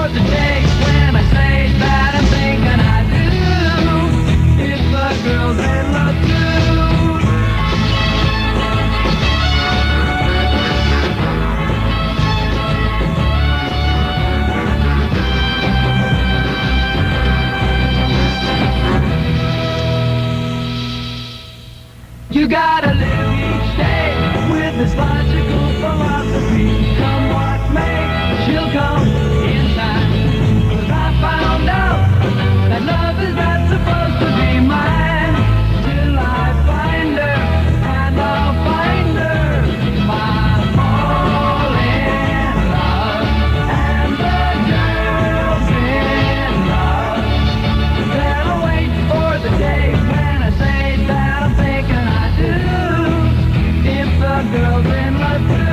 for the day when I say that I'm thinking I do. If a girl's in love too. You gotta live each day with this logical philosophy. Come what may, she'll come in time. 'Cause I found out that love is not supposed to be mine. Till I find her, and I'll find her. If I'm all in love, and the girl's in love, then I'll wait for the day when I say that I'm thinking I do. If the girl's in love too.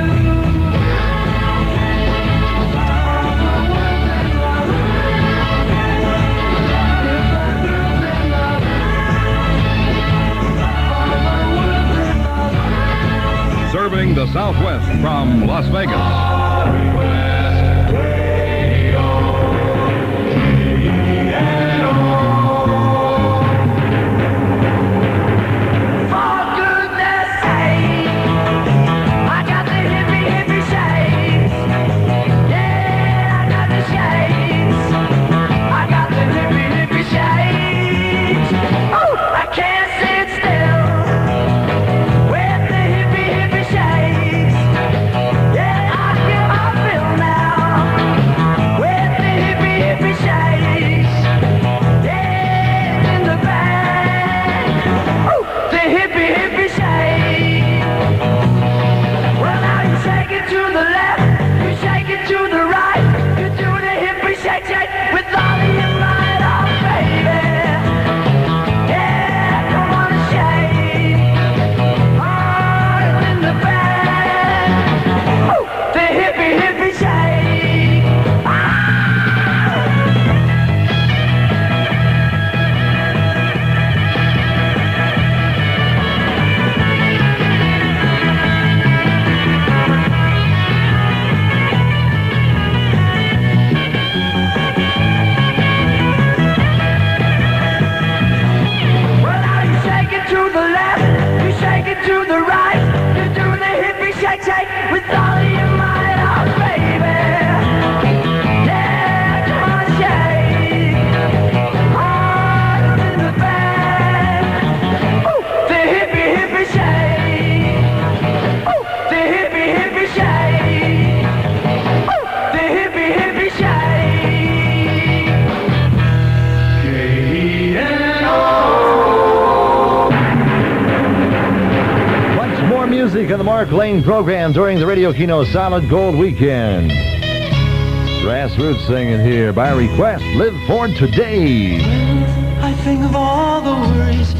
Serving the Southwest from Las Vegas. On the Mark Lane program during the Radio Keno Solid Gold Weekend. Grassroots singing here by request. Live for today. I think of all the worries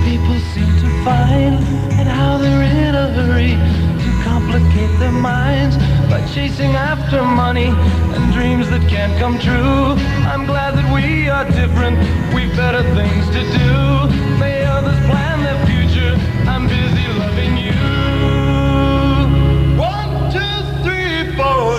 people seem to find and how they're in a hurry to complicate their minds by chasing after money and dreams that can't come true. I'm glad that we are different. We've better things to do. May others plan their future. I'm busy loving you. 1, 2, 3, 4.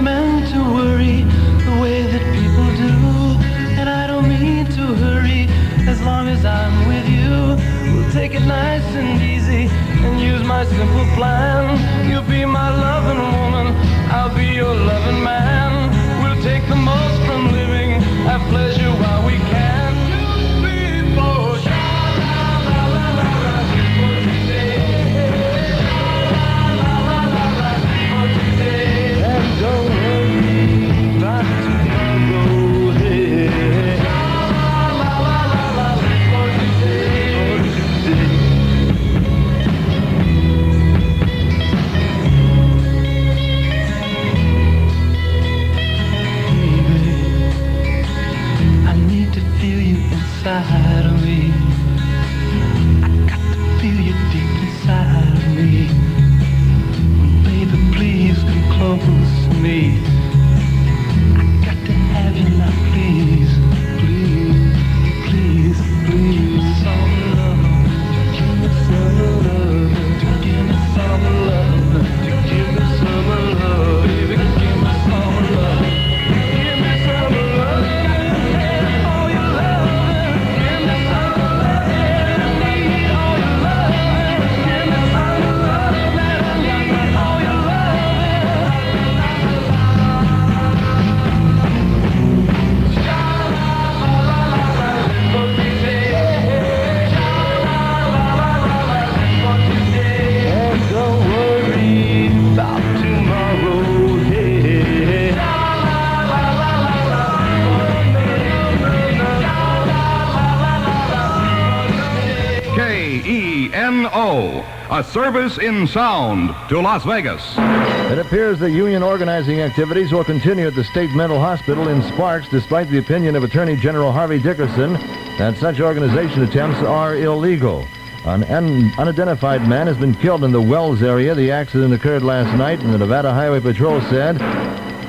Meant to worry the way that people do, and I don't mean to hurry. As long as I'm with you, we'll take it nice and easy and use my simple plan. You'll be my loving woman, I'll be your loving man. We'll take the most from living, have pleasure while we can. 2, 3, 4. a service in sound to Las Vegas. It appears that union organizing activities will continue at the State Mental Hospital in Sparks, despite the opinion of Attorney General Harvey Dickerson that such organization attempts are illegal. An unidentified man has been killed in the Wells area. The accident occurred last night, and the Nevada Highway Patrol said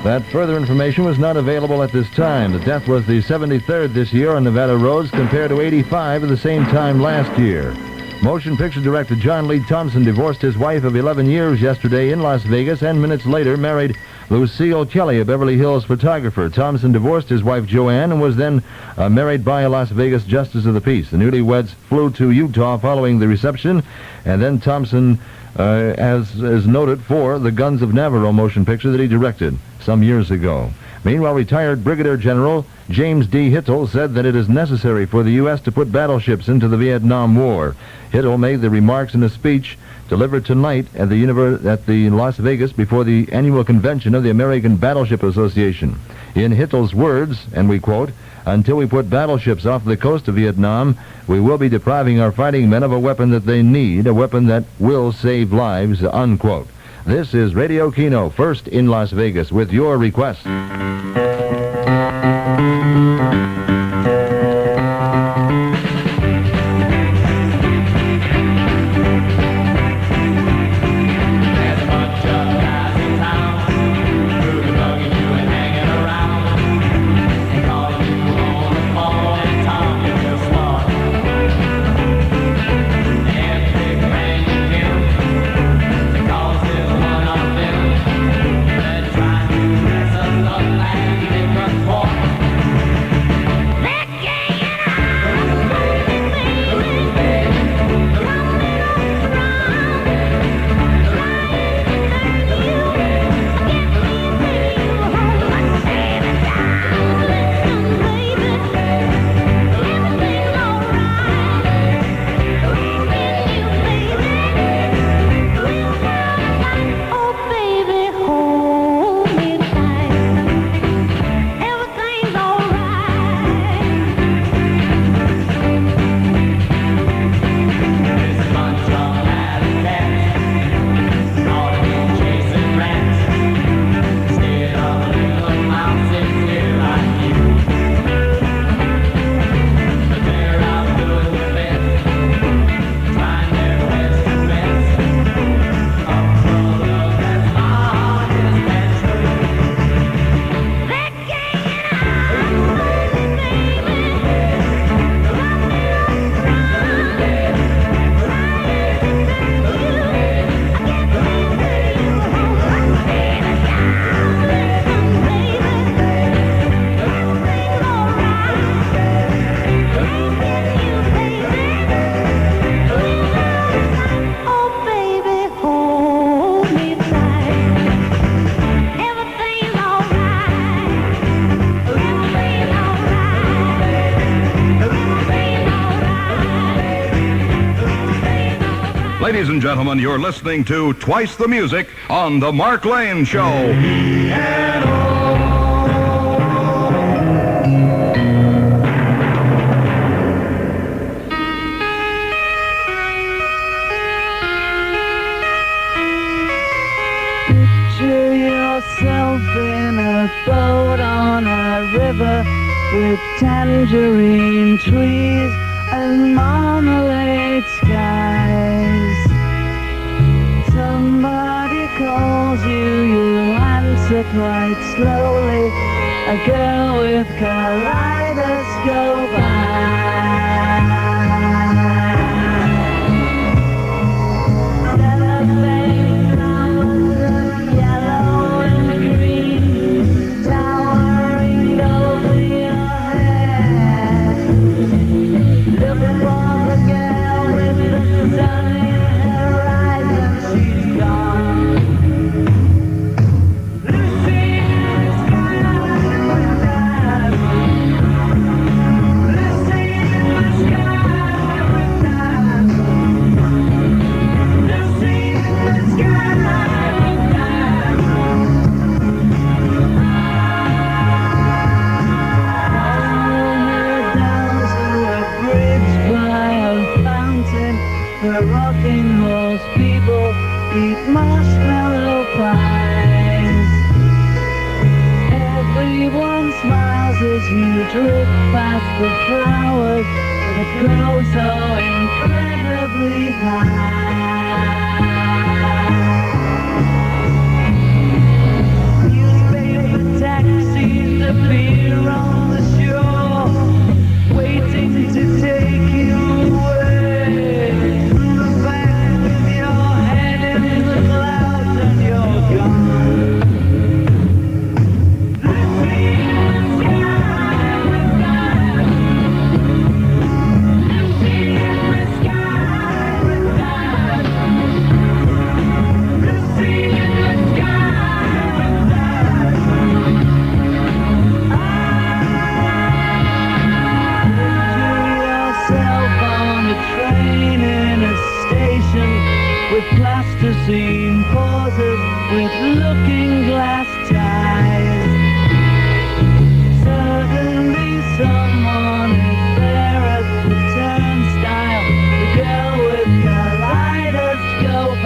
that further information was not available at this time. The death was the 73rd this year on Nevada roads, compared to 85 at the same time last year. Motion picture director John Lee Thompson divorced his wife of 11 years yesterday in Las Vegas, and minutes later married Lucille Kelly, a Beverly Hills photographer. Thompson divorced his wife Joanne and was then married by a Las Vegas justice of the peace. The newlyweds flew to Utah following the reception, and then Thompson, as is noted, for the Guns of Navarro motion picture that he directed some years ago. Meanwhile, retired Brigadier General James D. Hittel said that it is necessary for the U.S. to put battleships into the Vietnam War. Hittel made the remarks in a speech delivered tonight at the Las Vegas before the annual convention of the American Battleship Association. In Hittel's words, and we quote, "Until we put battleships off the coast of Vietnam, we will be depriving our fighting men of a weapon that they need, a weapon that will save lives," unquote. This is Radio Keno, first in Las Vegas, with your request. Ladies and gentlemen, you're listening to Twice the Music on The Mark Lane Show. Picture yourself in a boat on a river with tangerine trees and marmalade skies. Somebody calls you, you answer quite slowly. A girl with kaleidoscope eyes. Cellophane flowers, yellow and green, towering over your head. Look for the girl with the sun in her eyes, and she's gone. Lucy in the sky, Lucy in the sky. the flowers that grow so incredibly high. Newspaper taxis appear on the shore, waiting to take you away. Look back with your head in the clouds and you're gone. Plasticine pauses with looking glass ties. Suddenly someone is there at the turnstile. The girl with kaleidoscope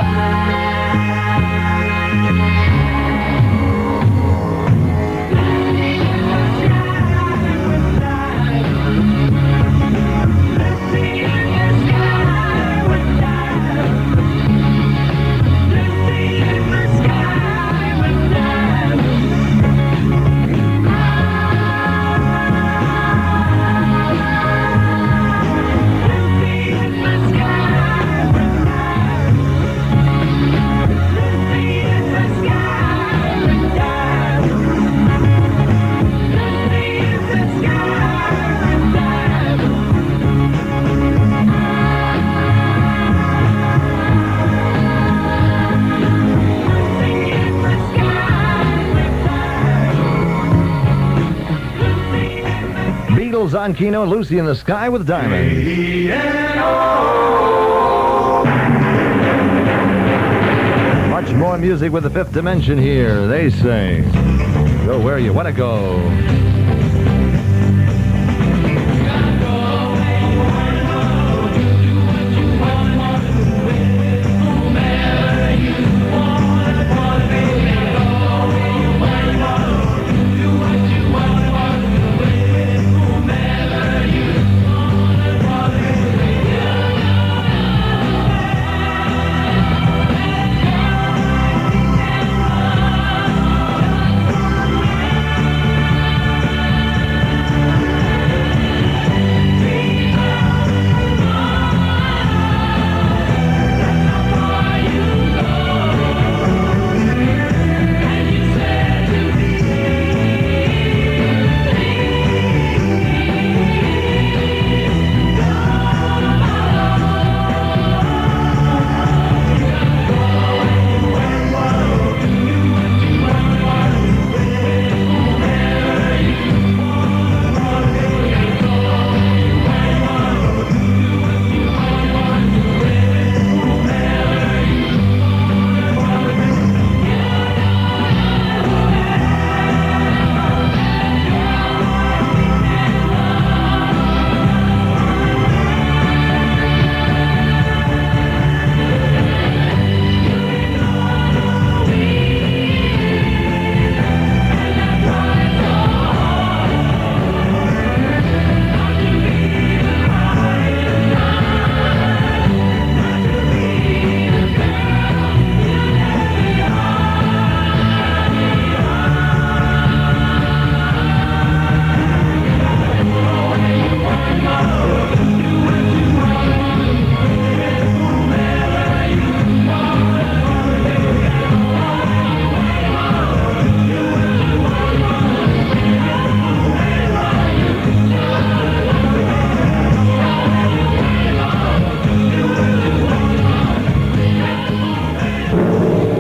On KENO, Lucy in the Sky with Diamonds. Much more music with the Fifth Dimension here. They sing, go where you want to go.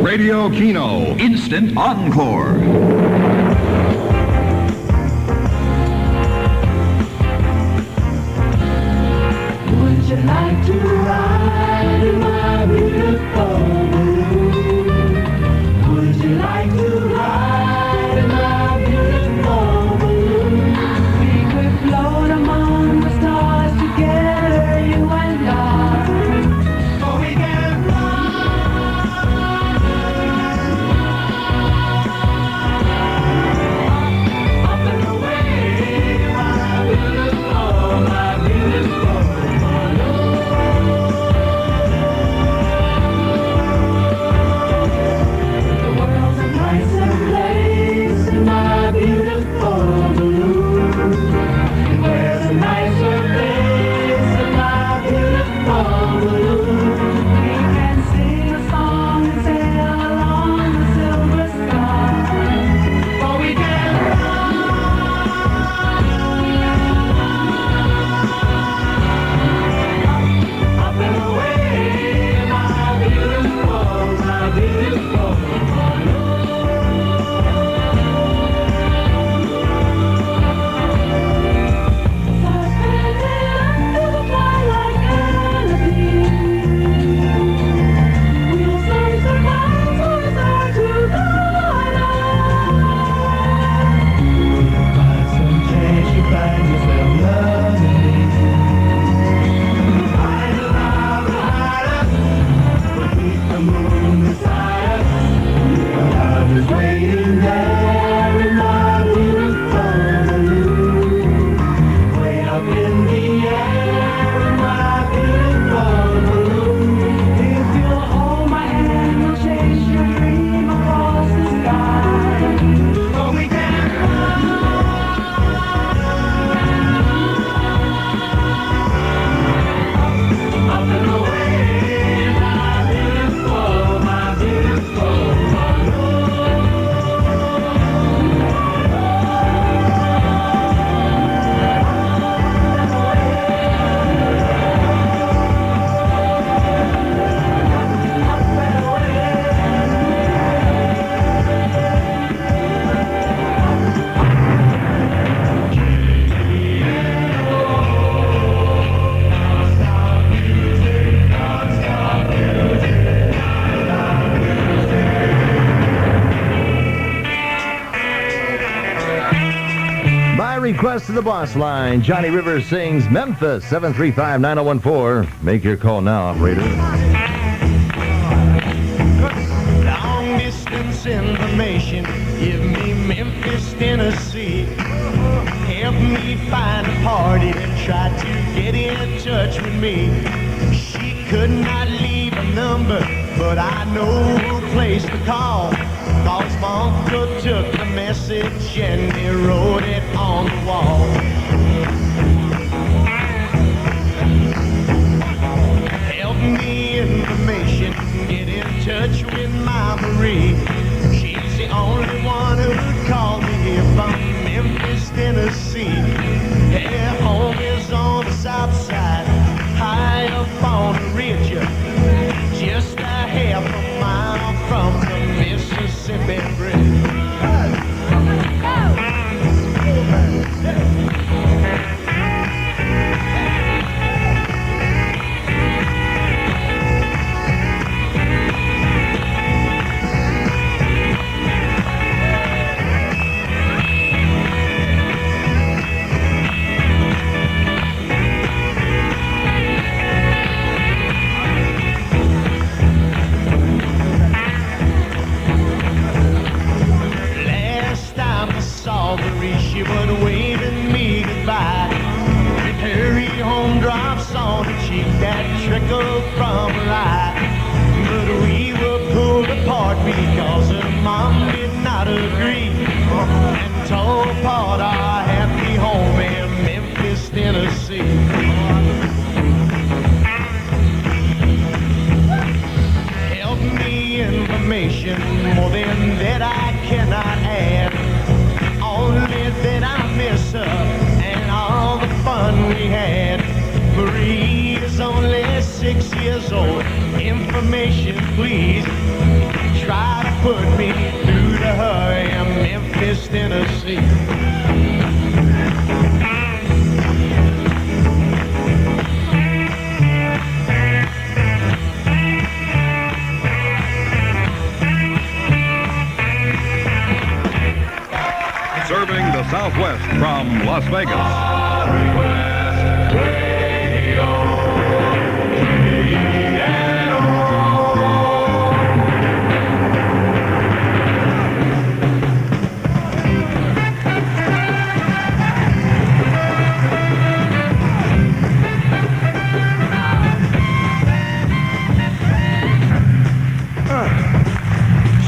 Radio KENO Instant Encore. Would you like to ride in my beautiful balloon? Would you like to ride in my beautiful balloon? We could float among the stars together, you and I. So we can fly up and away, my beautiful. Sitting there in my beautiful balloon, way up in the air in my beautiful balloon. If you'll hold my hand, we'll chase your dream across the sky. Oh, we can fly up and away, my beautiful Request to the boss line. Johnny Rivers sings Memphis, 735-9014. Make your call now, operator. long distance information. Give me Memphis, Tennessee. Help me find a party that tried to get in touch with me. She could not leave a number, but I know a place to call. Cause my uncle took the message and he wrote it on the wall. Help me information, get in touch with my Marie. She's the only one who would call me here from Memphis, Tennessee. Her home is on the south side, high up on the ridge, just a half a mile from the Mississippi Bridge. She was waving me goodbye. With her home drops on her cheek that trickled from her eye. But we were pulled apart because her mom did not agree and tore apart our happy home in Memphis, Tennessee. Help me information, more than that I cannot add. Only that I miss her and all the fun we had. Marie is only 6 years old. Information, please. Try to put me through to her in Memphis, Tennessee. Serving the Southwest from Las Vegas.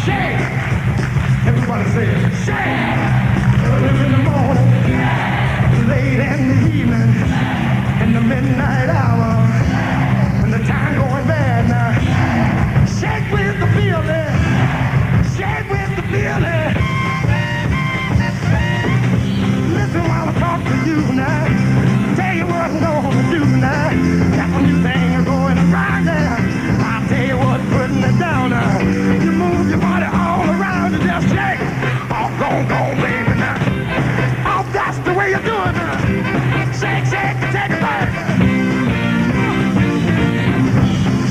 Shake! Everybody say it. Shake! Early in the morning, late in the evening, in the midnight hour, when the time going bad now. Shake with the feeling, shake with the feeling. Listen while I talk to you now. Tell you what I'm gonna do now. Got some new thing going around now. I'll tell you what, putting it down now. You move your body all around and just shake. Oh, go, baby now. Oh, that's the way you do it now. Shake, shake, take it back.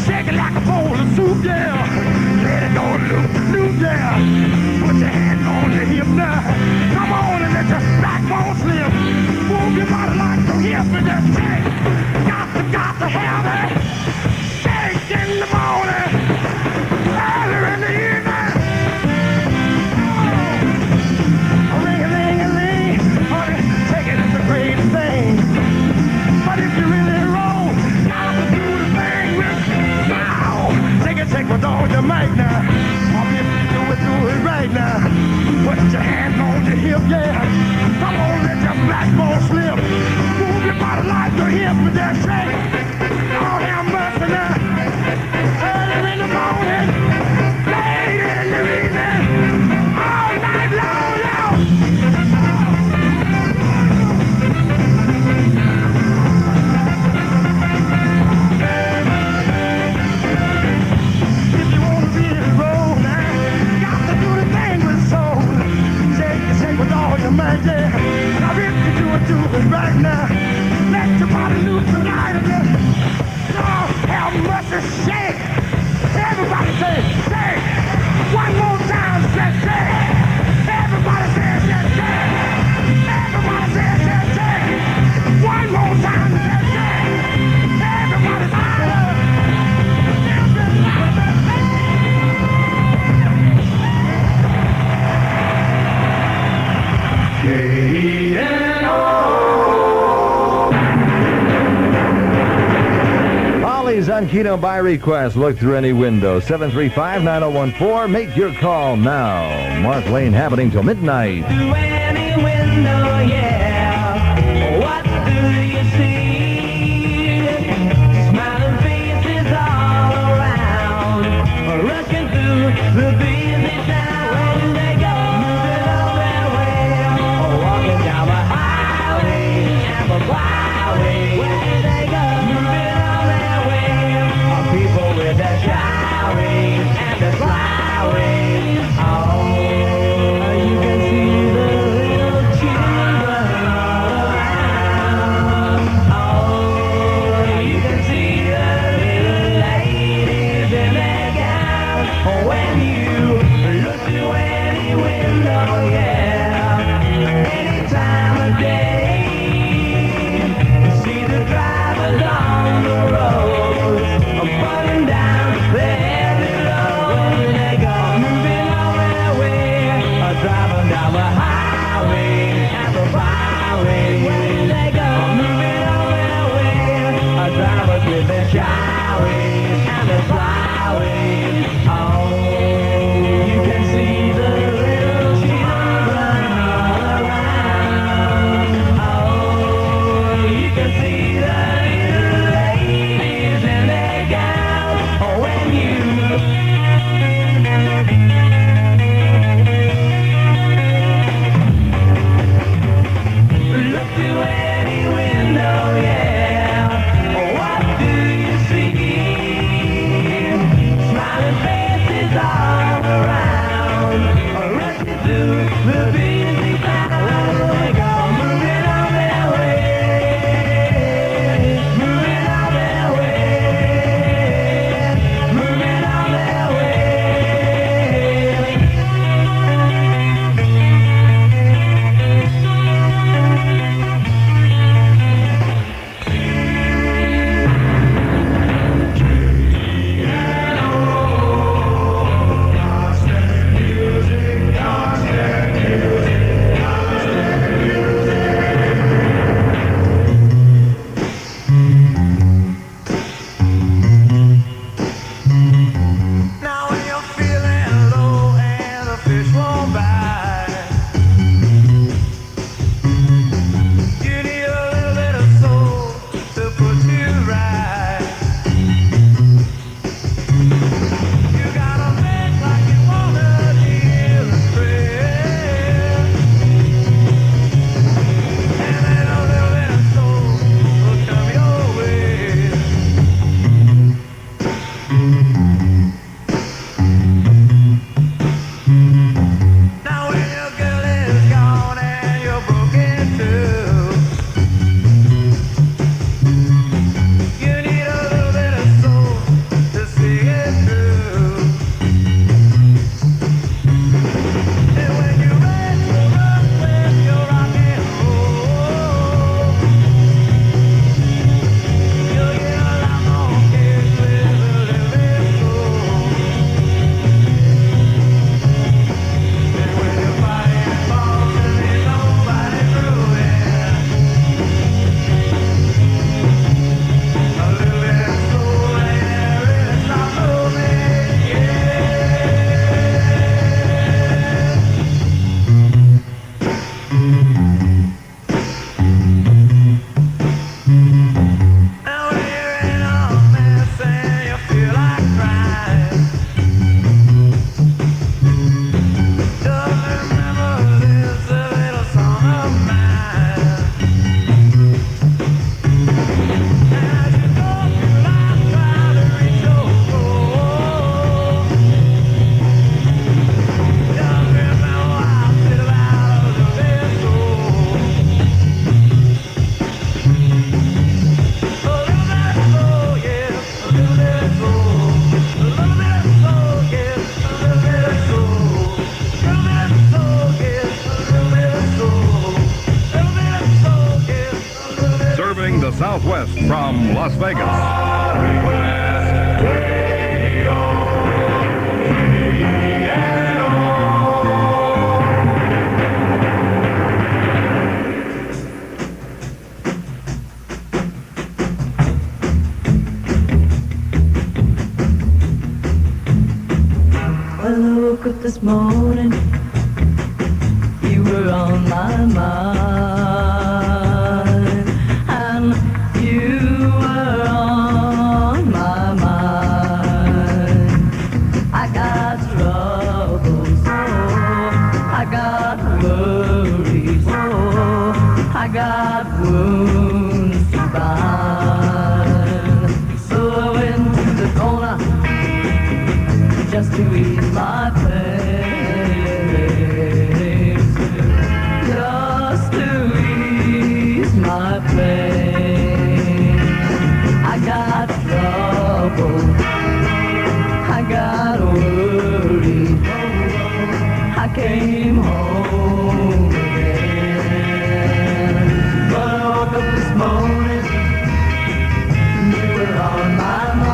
Shake it like a bowl of soup, yeah. Let it go loop, yeah. Put your hand on your hip now. Come on and let your backbone slip. Move your body like some hip and just shake. Got to have it. Shake in the morning. Early in the evening. live, yeah. Come on, let your black bone slip. Move your body like the hip with that shake. Lord have mercy now. Early in the morning, late in the evening, all night long, y'all. If you want to be the road now, got to do the thing with soul. Shake with all your might, yeah. Now if you do it right now. Let your body loose tonight again. Lord have mercy, shake. Everybody say, shake. One more time, say, shake. Everybody say, shake. Everybody say, shake. One more time, say, shake. Everybody say, KENO. Holly's on Keno by request. Look through any window. 735-9014. Make your call now. Mark Lane happening till midnight. Through any window, yeah. What do you see? Smiling faces all around, rushing through the busy town. Where do they go? Moving on their way, walking down the highway and the byway. Where do they go? Moving on their way. People with their shyways and their flyways. Oh, you can see the little children all around. Southwest from Las Vegas. Well, I woke up this morning, you were on my mind, and you were on my mind. I got troubles, oh, I got worries, oh, I got wounds to bind. So I went to the corner just to ease my pain, just to ease my pain. I got trouble, I got worried, I came home again. But I woke up this morning, you were on my mind.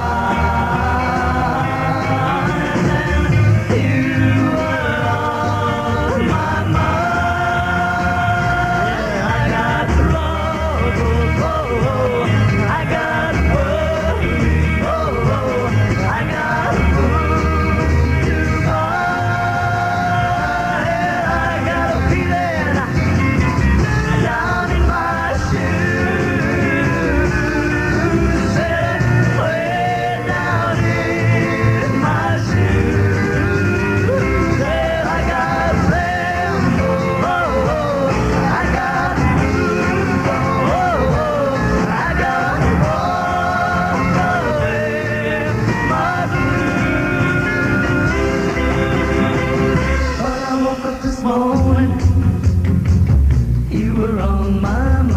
You were on my mind,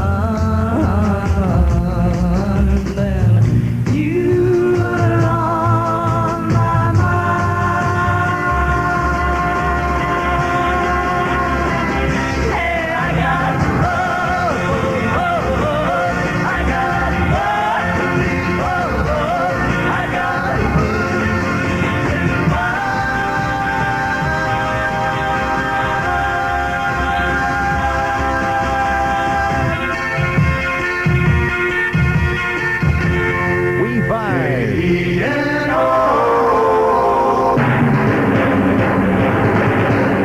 then you were on my mind. Hey, I got trouble, I got worry, I got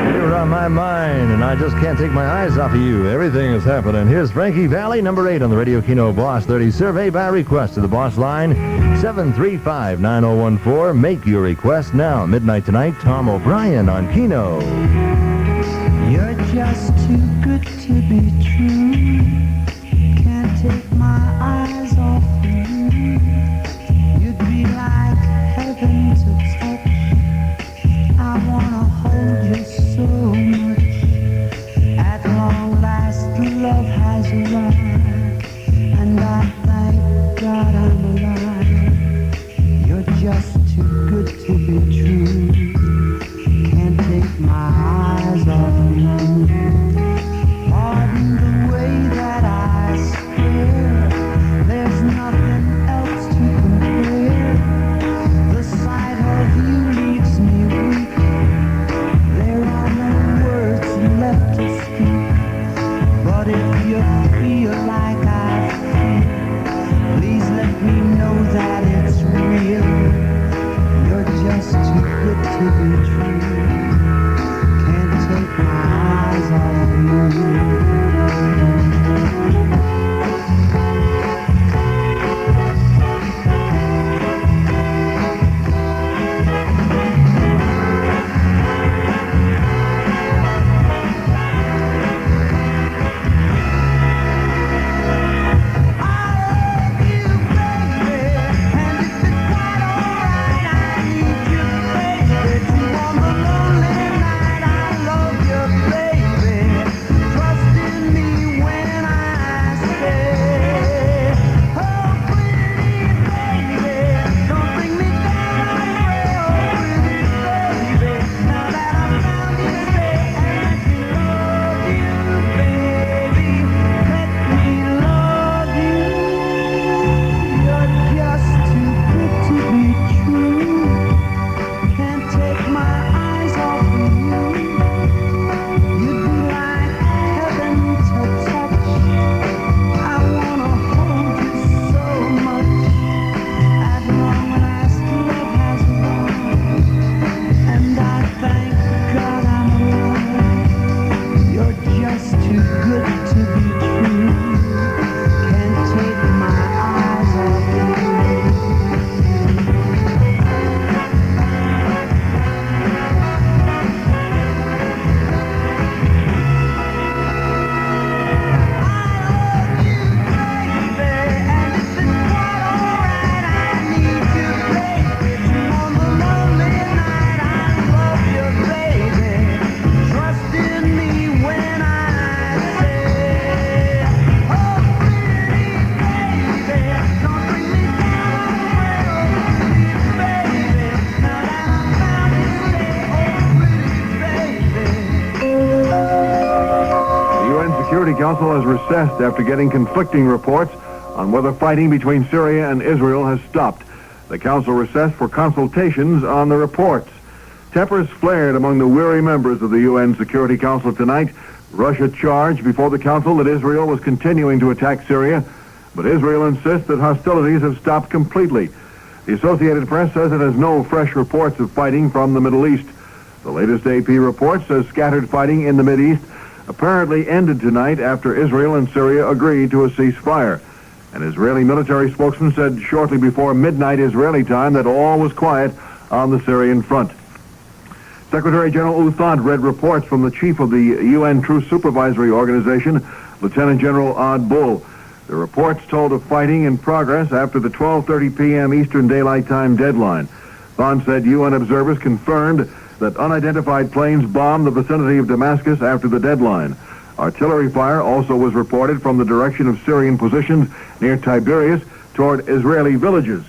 You're on my mind, and I just can't take my eyes off of you. Everything is happening. Here's Frankie Valli, number 8 on the Radio Keno Boss 30 survey by request to the Boss line, 735-9014. Make your request now. Midnight tonight, Tom O'Brien on Keno. You're just too good to be true. Can't take my eyes off you. You'd be like heaven to touch. I wanna hold you so much. At long last, love has arrived, and I thank God I'm alive. You're just too good to be true. Can't take my eyes off you. Pardon the way that Security Council has recessed after getting conflicting reports on whether fighting between Syria and Israel has stopped. The council recessed for consultations on the reports. Tempers flared among the weary members of the UN Security Council tonight. Russia charged before the council that Israel was continuing to attack Syria, but Israel insists that hostilities have stopped completely. The Associated Press says it has no fresh reports of fighting from the Middle East. The latest AP report says scattered fighting in the Mideast apparently ended tonight after Israel and Syria agreed to a ceasefire. An Israeli military spokesman said shortly before midnight Israeli time that all was quiet on the Syrian front. Secretary General U Thant read reports from the chief of the UN Truce Supervisory Organization, Lieutenant General Odd Bull. The reports told of fighting in progress after the 12:30 p.m. Eastern Daylight Time deadline. Thant said UN observers confirmed that unidentified planes bombed the vicinity of Damascus after the deadline. Artillery fire also was reported from the direction of Syrian positions near Tiberias toward Israeli villages.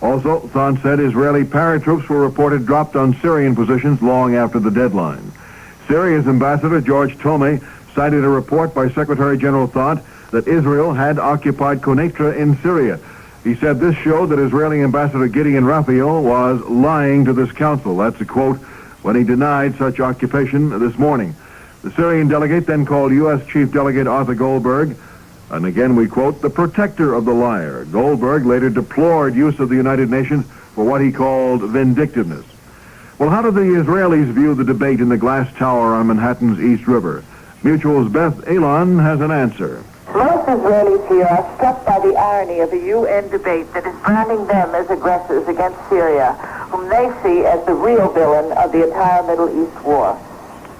Also, Thant said Israeli paratroops were reported dropped on Syrian positions long after the deadline. Syria's ambassador, George Tomei, cited a report by Secretary General Thant that Israel had occupied Quneitra in Syria. He said this showed that Israeli Ambassador Gideon Raphael was lying to this council. That's a quote when he denied such occupation this morning. The Syrian delegate then called U.S. Chief Delegate Arthur Goldberg, and again we quote, the protector of the liar. Goldberg later deplored use of the United Nations for what he called vindictiveness. Well, how do the Israelis view the debate in the glass tower on Manhattan's East River? Mutual's Beth Elon has an answer. Most Israelis here are struck by the irony of a UN debate that is branding them as aggressors against Syria, whom they see as the real villain of the entire Middle East war.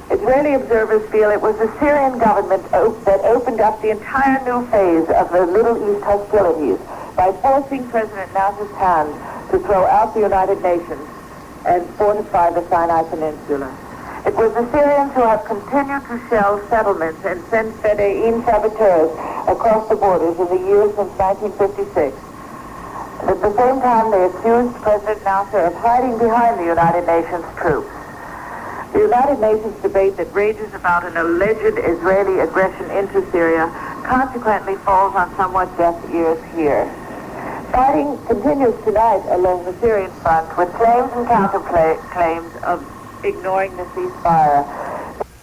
Israeli observers feel it was the Syrian government that opened up the entire new phase of the Middle East hostilities by forcing President Nasser's hand to throw out the United Nations and fortify the Sinai Peninsula. It was the Syrians who have continued to shell settlements and send Fedayeen saboteurs across the borders in the years since 1956. And at the same time, they accused President Nasser of hiding behind the United Nations troops. The United Nations debate that rages about an alleged Israeli aggression into Syria consequently falls on somewhat deaf ears here. Fighting continues tonight along the Syrian front with claims and counterclaims of ignoring the ceasefire.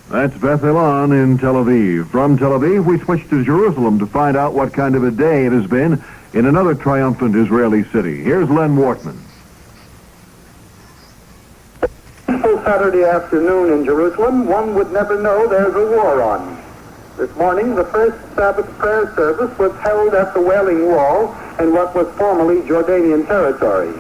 That's Beth Elon in Tel Aviv. From Tel Aviv, we switch to Jerusalem to find out what kind of a day it has been in another triumphant Israeli city. Here's Len Wortman. Saturday afternoon in Jerusalem, one would never know there's a war on. This morning, the first Sabbath prayer service was held at the Wailing Wall in what was formerly Jordanian territory.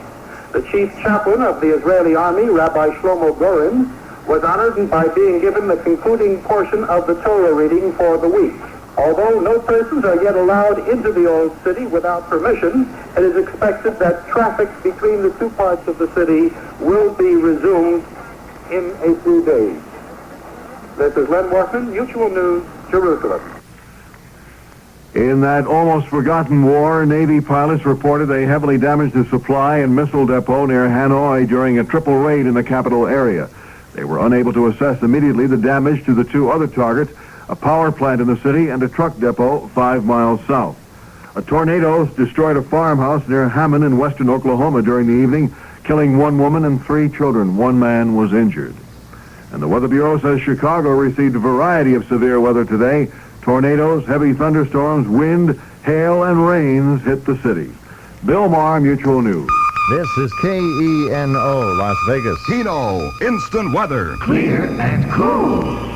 The chief chaplain of the Israeli army, Rabbi Shlomo Gorin, was honored by being given the concluding portion of the Torah reading for the week. Although no persons are yet allowed into the old city without permission, it is expected that traffic between the two parts of the city will be resumed in a few days. This is Len Wortman, Mutual News, Jerusalem. In that almost forgotten war, Navy pilots reported they heavily damaged a supply and missile depot near Hanoi during a triple raid in the capital area. They were unable to assess immediately the damage to the two other targets, a power plant in the city and a truck depot 5 miles south. A tornado destroyed a farmhouse near Hammond in western Oklahoma during the evening, killing 1 woman and 3 children. 1 man was injured. And the Weather Bureau says Chicago received a variety of severe weather today. Tornadoes, heavy thunderstorms, wind, hail, and rains hit the city. Bill Maher, Mutual News. This is KENO, Las Vegas. KENO, instant weather. Clear and cool.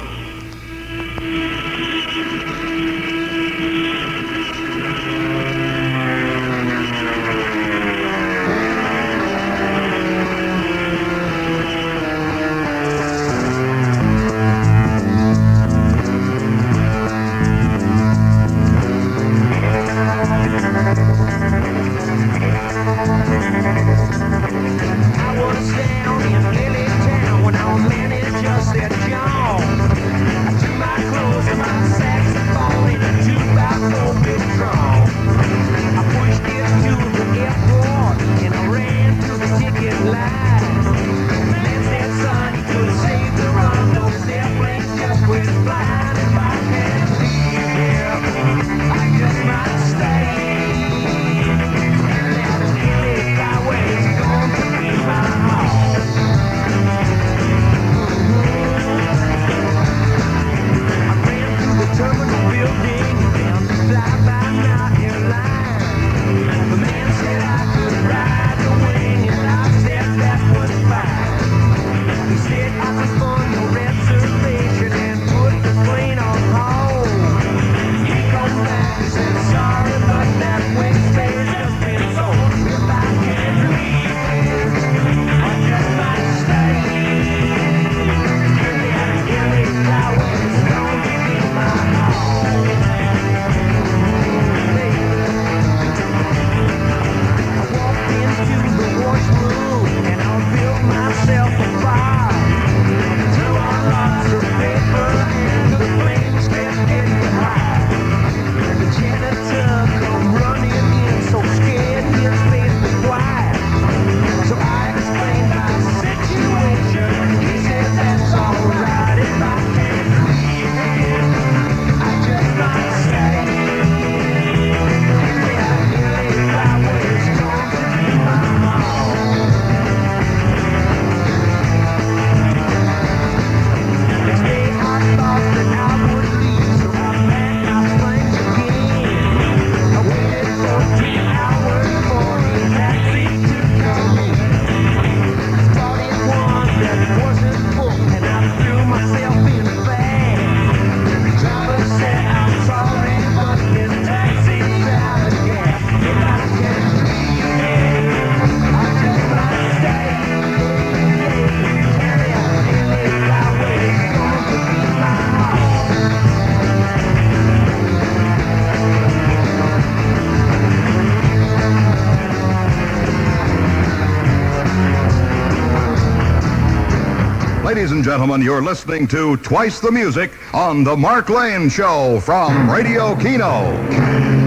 Ladies and gentlemen, you're listening to Twice the Music on The Mark Lane Show from Radio KENO.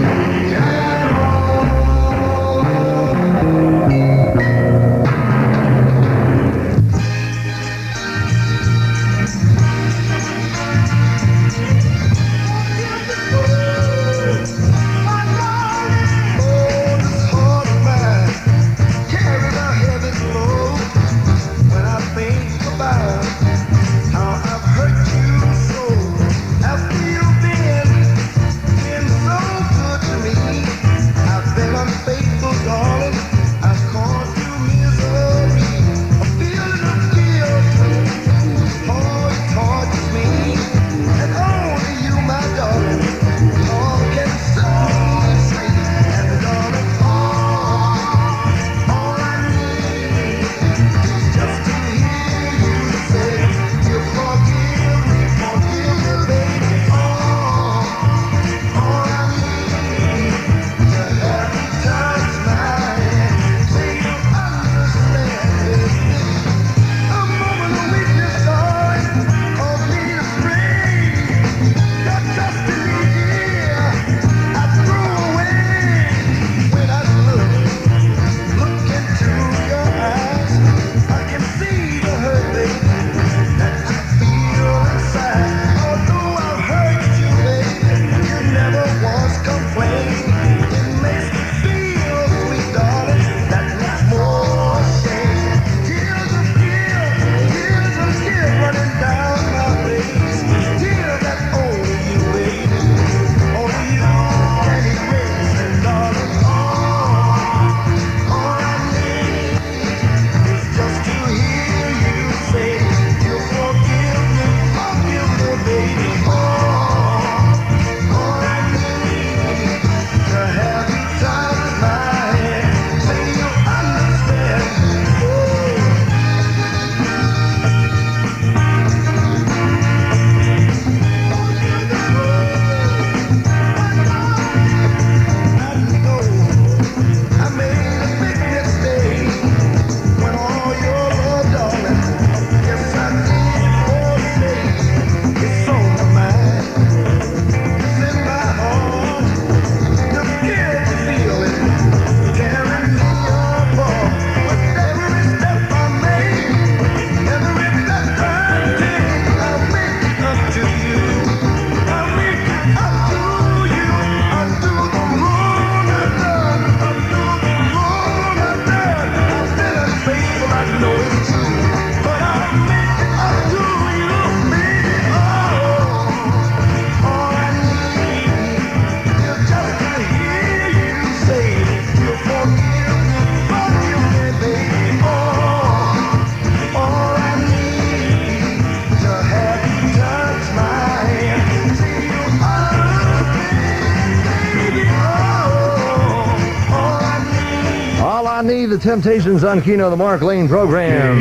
The Temptations on KENO, the Mark Lane program.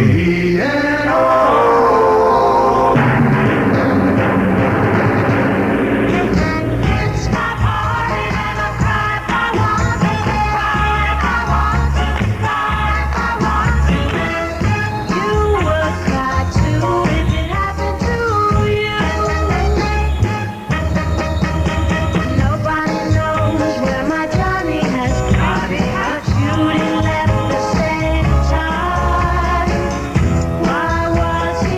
Why was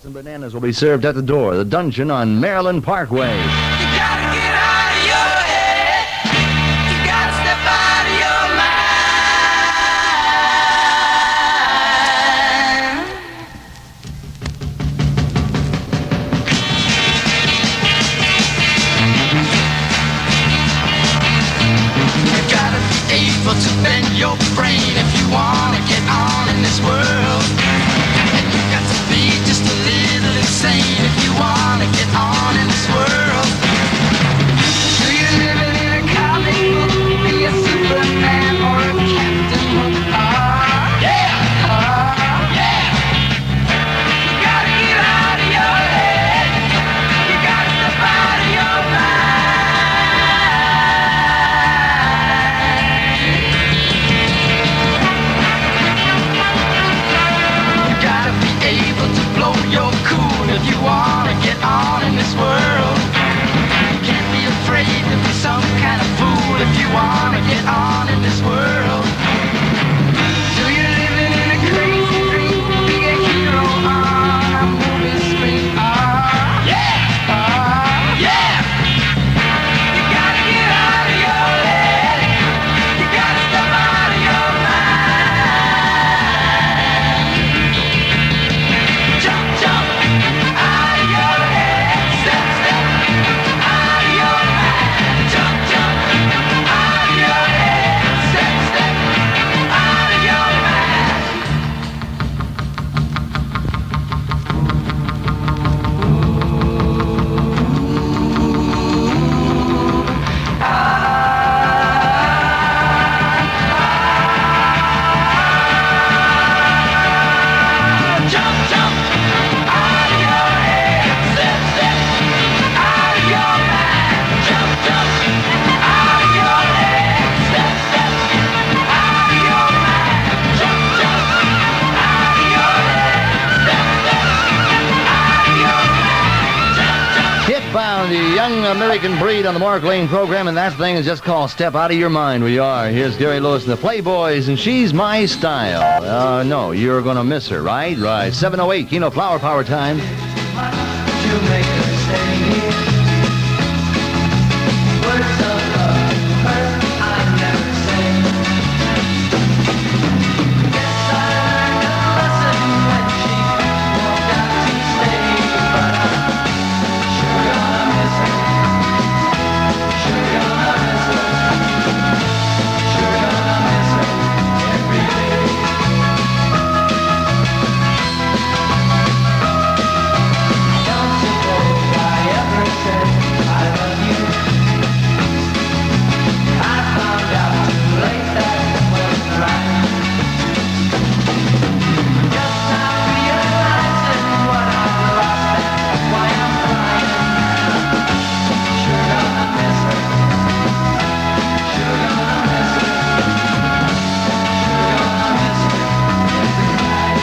Donuts and bananas will be served at the door. The Dungeon on Maryland Parkway. You gotta get out of your head. You gotta step out of your mind. You gotta be able to bend your brain if you wanna get on in this world. And you got to be just a little insane if you wanna get on in this world. Do you live in a comic book? Be a Superman or a Captain Hook? Yeah! Yeah! You gotta get out of your head. You gotta step out of your mind. You gotta be able to blow your cool if you wanna get on in this world. You can't be afraid to be some kind of fool if you wanna get on in this world. Do you living in a crazy dream? Be a hero on a movie screen. Yeah! Yeah! You gotta get out of your head. You gotta step out of your mind. Jump, jump out of your head. Step, step out of your mind. Jump, jump out of your head. Step, step out of your mind. Jump, jump out of your head. Step, step out of your mind. Jump, jump out of your head. Step, step out of your mind. Jump, jump out of your head. Step, step out of your mind. Jump, jump. Hitbound, the young American breed on the Mark Lane program, and that thing is just called Step Out of Your Mind. We are. Here's Gary Lewis and the Playboys, and She's My Style. No, you're going to miss her, right? Right. 7:08, Keno Flower Power time. You make her stay here. Words of love to her I never say. Guess I learned a lesson when she walked out to stay, but I'm sure gonna miss her. Sure gonna miss her. Sure gonna miss her every day. Don't suppose I ever said I love you. I found out too late that wasn't right. Just now realizing what I've lost and why I'm crying. Sure gonna miss her. Sure gonna miss her. Sure gonna miss her every night.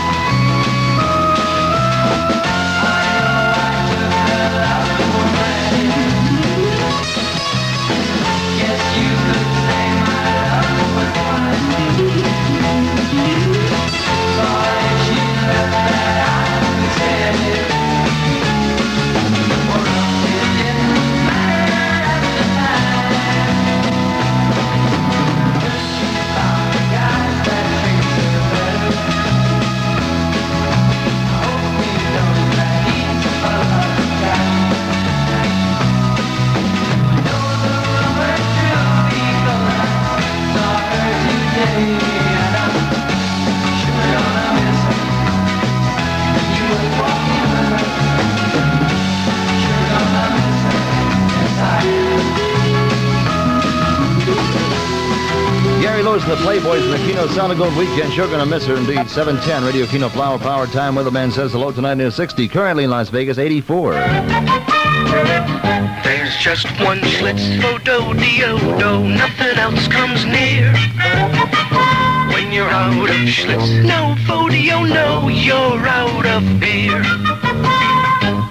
I know I took her love for granted. Guess you could say my love was blind. Thought if she left that I was headed. Or else it didn't matter at the time. She found a guy that treats her better. I hope he knows that he's a lucky guy. Know the rumor to be gone. Saw her today and I'm sure gonna miss her. You was walking with her. Sure gonna miss her. Yes, I am. Gary Lewis and the Playboys and the Keno Sound of Gold Weekend. Sure gonna miss her indeed. 7:10, Radio Keno Flower Power time. Weatherman says hello tonight near 60. Currently in Las Vegas, 84. There's just one Schlitz, Fodo-Diodo, nothing else comes near. When you're out of Schlitz, no Fodio, no, you're out of beer.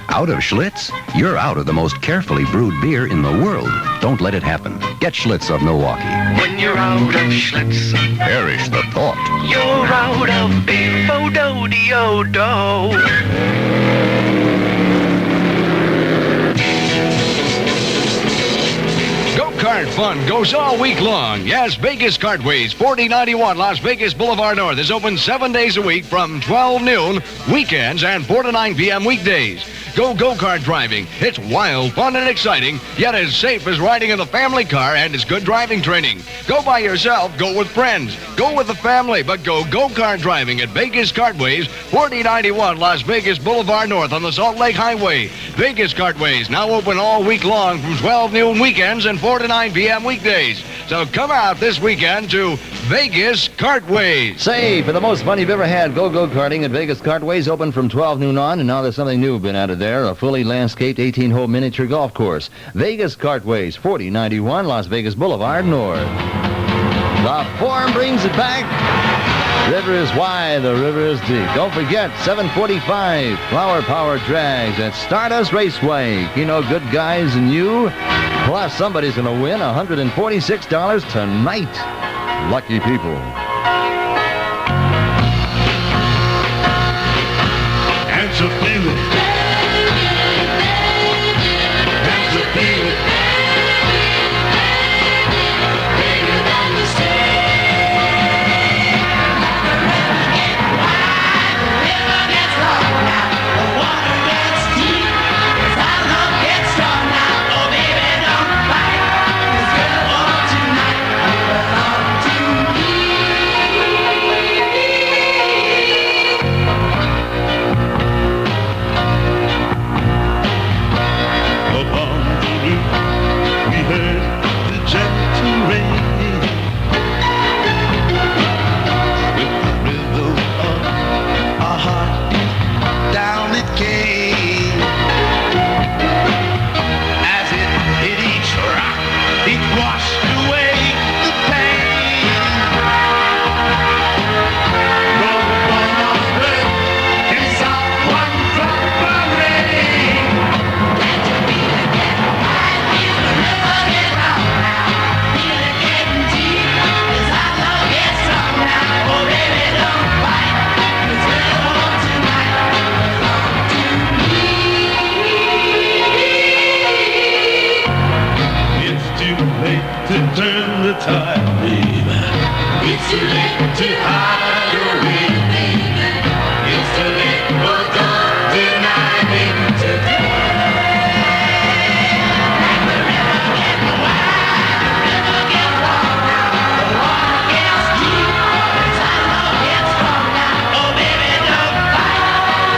Out of Schlitz? You're out of the most carefully brewed beer in the world. Don't let it happen. Get Schlitz of Milwaukee. When you're out of Schlitz, Perish the thought. you're out of beer. Fodo-Diodo. Kart fun goes all week long. Yes, Vegas Kartways, 4091 Las Vegas Boulevard North is open 7 days a week from 12 noon, weekends, and 4 to 9 p.m. weekdays. Go-kart driving. It's wild, fun, and exciting, yet as safe as riding in the family car, and it's good driving training. Go by yourself, go with friends, go with the family, but go-kart driving at Vegas Kartways, 4091 Las Vegas Boulevard North on the Salt Lake Highway. Vegas Kartways, now open all week long from 12 noon weekends and 4 to 9 p.m. weekdays. So come out this weekend to Vegas Kartways. Say, for the most fun you've ever had, go-karting at Vegas Kartways, open from 12 noon on, and now there's something new been added there, a fully landscaped 18-hole miniature golf course. Vegas Kartways, 4091 Las Vegas Boulevard North. The form brings it back. River is wide, the river is deep. Don't forget, 7:45, Flower Power Drags at Stardust Raceway. KENO, good guys, and you. Plus, somebody's going to win $146 tonight. Lucky people. That's a feeling. That's a feeling. To turn the tide, baby. It's too late to hide away, baby. It's too late for God to deny me today. And the river gets wide, the river gets long now. The water gets deep, the time love gets strong now. Oh, baby, don't fight.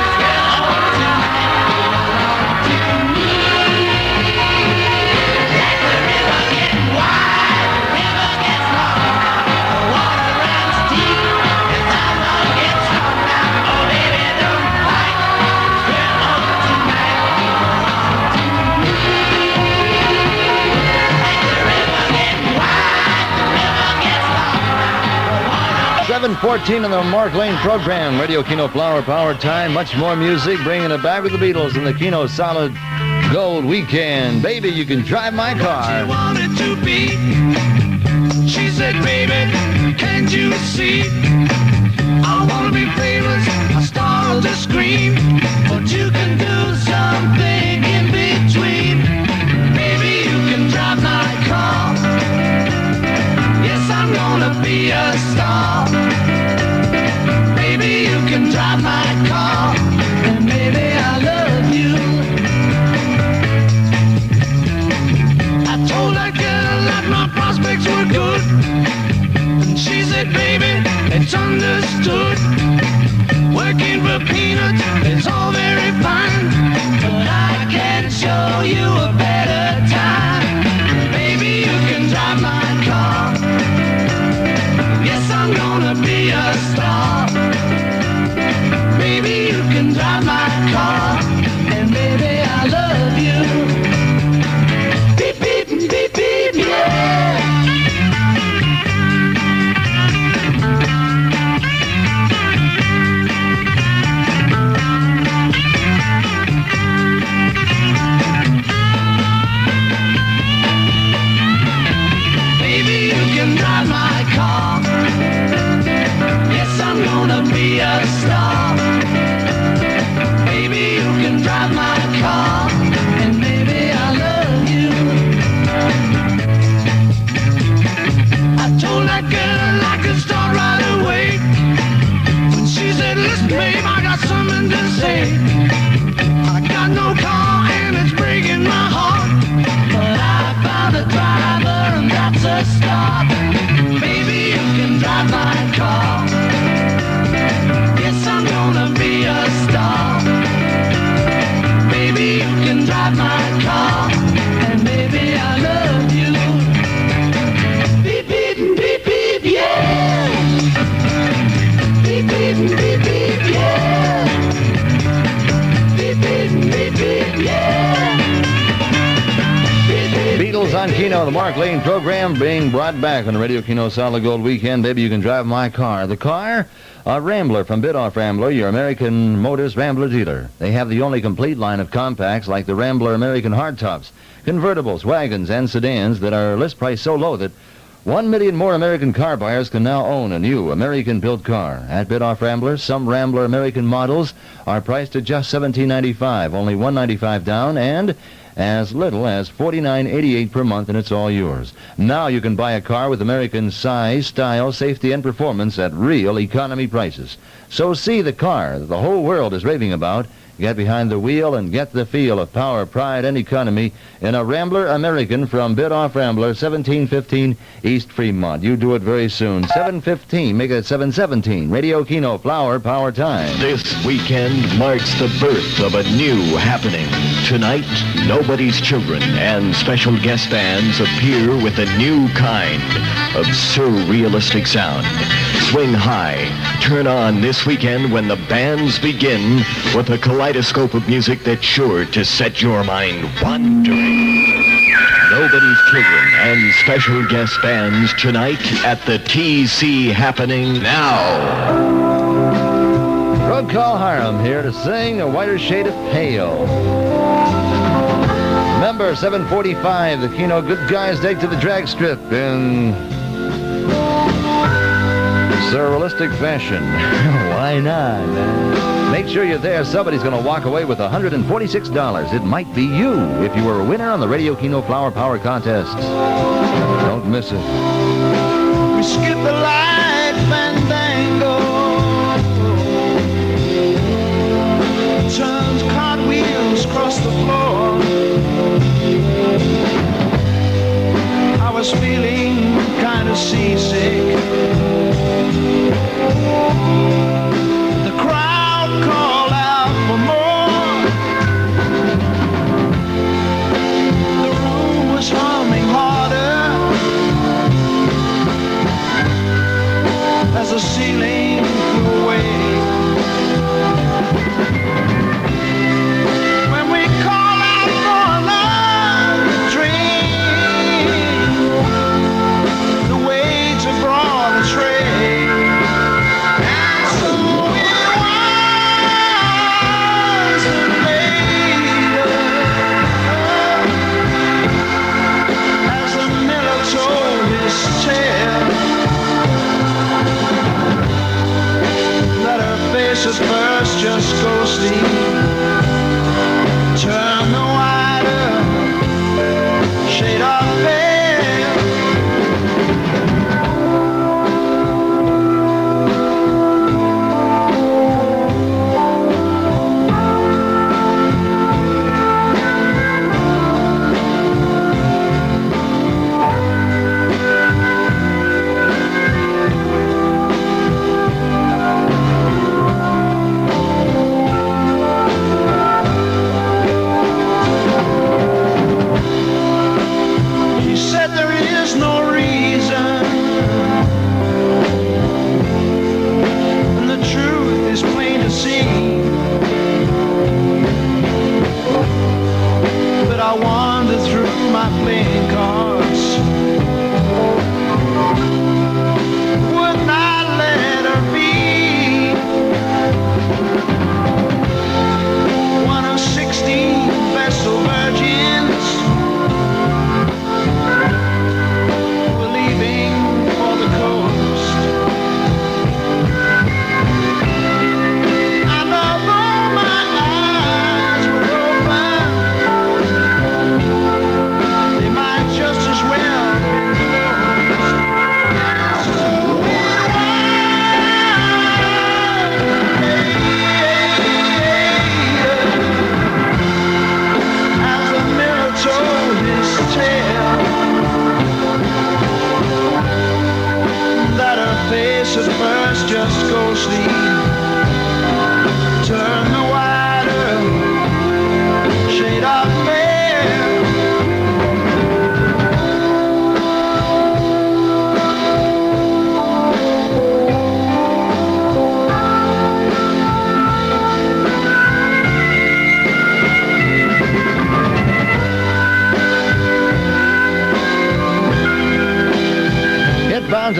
It's real hard tonight. Belong to me. Like the river gets wide. .14 on the Mark Lane program. Radio KENO Flower Power Time. Much more music. Bringing it back with the Beatles in the KENO Solid Gold Weekend. Baby, you can drive my car. What she wanted to be. She said, baby, can't you see? I want to be famous, a star on the screen. But you can do something in between. Baby, you can drive my car. Yes, I'm gonna be a star. Baby, you can drive my car. And baby, I love you. I told that girl that my prospects were good. And she said, baby, it's understood. Working for peanuts is all very fine. But I can show you a better time. Baby, you can drive my car. Yes, I'm gonna be a star. Baby, you can drive my car. And baby, I love you. Beep, beep, beep, beep, yeah. Baby, you can drive my car. Yes, I'm gonna be a star. Baby, Babe, I got something to say. I got no car and it's breaking my heart. But I found a driver and that's a start. Baby, you can drive my car. Yes, I'm gonna be a star. Baby, you can drive my car. And baby, I love you. Beep, beep, beep, beep, yeah. Beep, beep, beep, beep, yeah. Beep, beep, beep, beep, yeah. Beatles on Keno, the Mark Lane program being brought back on the Radio Keno Solid Gold Weekend. Baby, you can drive my car. The car? A Rambler from Bidoff Rambler, your American Motors Rambler dealer. They have the only complete line of compacts like the Rambler American hardtops, convertibles, wagons, and sedans that are list price so low that 1 million more American car buyers can now own a new American-built car. At Bidoff Rambler, some Rambler American models are priced at just $17.95, only $195 down, and as little as $49.88 per month, and it's all yours. Now you can buy a car with American size, style, safety, and performance at real economy prices. So see the car that the whole world is raving about. Get behind the wheel and get the feel of power, pride, and economy in a Rambler American from Bidoff Rambler, 1715 East Fremont. You do it very soon. 7:15, make it 7:17. Radio Keno Flower Power Time. This weekend marks the birth of a new happening. Tonight, Nobody's Children and special guest bands appear with a new kind of surrealistic sound. Swing high, turn on this weekend when the bands begin with a kaleidoscope of music that's sure to set your mind wandering. Nobody's Children and special guest bands tonight at the TC Happening Now. Road Call Hiram here to sing A Whiter Shade of Pale. Remember, 7:45, the Keno Good Guys take to the drag strip in surrealistic fashion. Why not, man? Make sure you're there. Somebody's going to walk away with $146. It might be you if you were a winner on the Radio Keno Flower Power Contest. Don't miss it. We skip the light fandango, turns cartwheels across the floor. I was feeling kind of seasick. The crowd called out for more. The room was humming harder as the ceiling flew away. When we call out for another drink, the waiter brought a tray. And so it was that later, as the miller told his tale, that her face at first just ghostly turned the whiter shade of pale.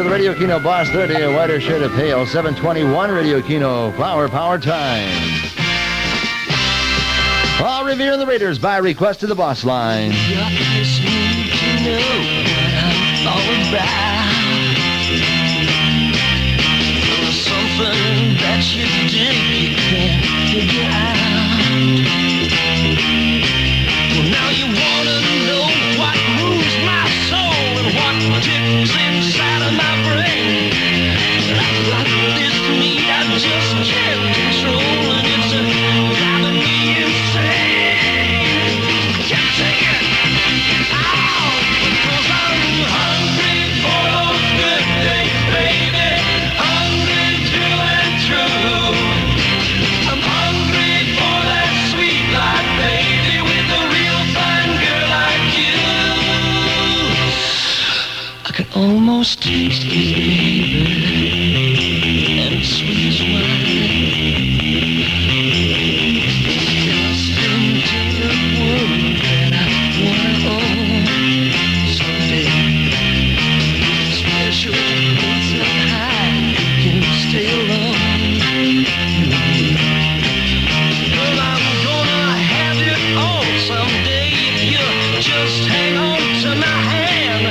to the Radio Keno Boss 30, a whiter shade of pale. 721 Radio Keno Flower Power Time. Paul Revere and the Raiders by request to the boss line. You're listening to know what I'm all about. There's something that you dig you can't figure out. Well, now you wanna know what moves my soul and what ticks inside of my brain. I've got this need I just can't control, and it's driving me insane. Can't take it out because I'm hungry for those good days, baby. Hungry through and through. I'm hungry for that sweet life, baby, with a real fine girl like you. I can almost taste it, baby, and it's sweet as wine. Just into a world that I wanna own someday. Special place up high, you can stay alone. Well, I'm gonna have it all someday if you just hang on to my hand.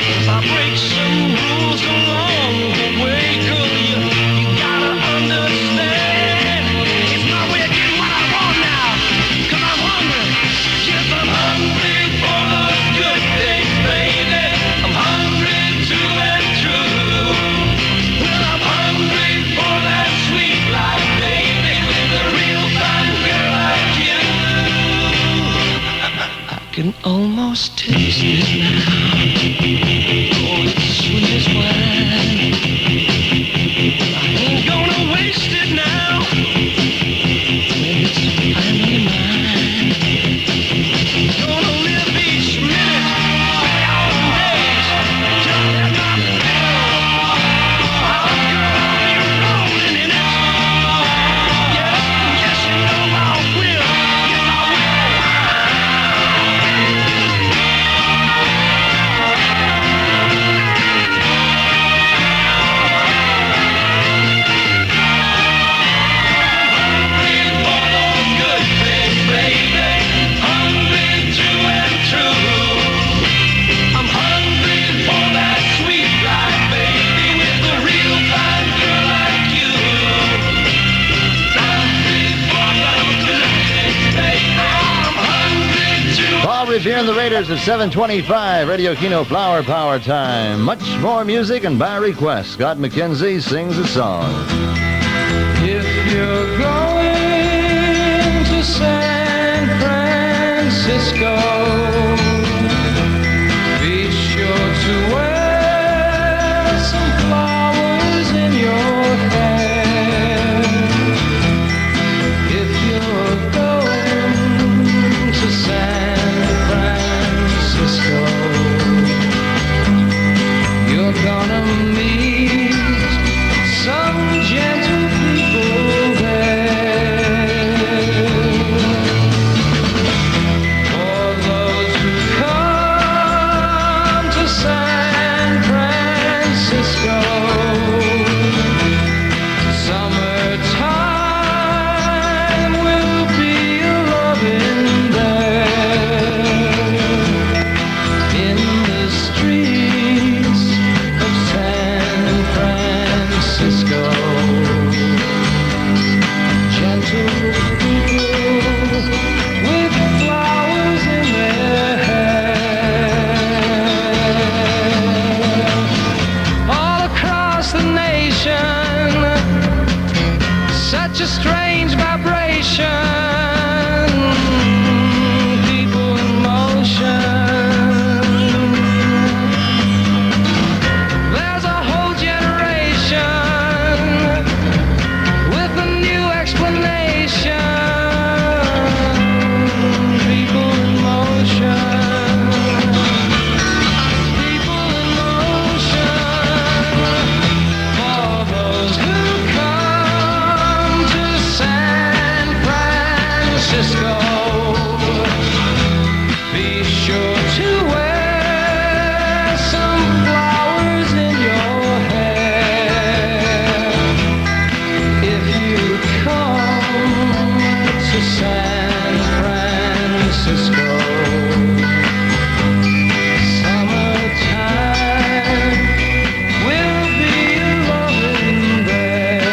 If I break some rules along the way, girl, you gotta understand. It's my way of getting what I want now, 'cause I'm hungry. Yes, I'm hungry for those good things, baby. I'm hungry through and through. Well, I'm hungry for that sweet life, baby, with a real fine girl like you. I can almost taste it now. Oh, it's sweet as wine. I ain't gonna waste it now. When it's finally mine. Gonna live each minute, hour and days, till I let my bell. Oh, girl, you're rolling in it. Yes, yes, you know I will. Yes, I will. Paul Revere and the Raiders at 725 Radio Keno Flower Power Time. Much more music and by request. Scott McKenzie sings a song. If you're going to San Francisco, be sure to wear some flowers in your hair. If you're going to San Francisco, you're gonna meet some gentle people there. For those who come to San Francisco, summertime will be a loving there. In the streets of San Francisco, gentle people with flowers in their hair. All across the nation, such a strange vibration. People in motion. There's a whole generation with a new explanation. People in motion. People in motion. For those who come to San Francisco, be sure to wear some flowers in your Francisco. Summertime will be loving there.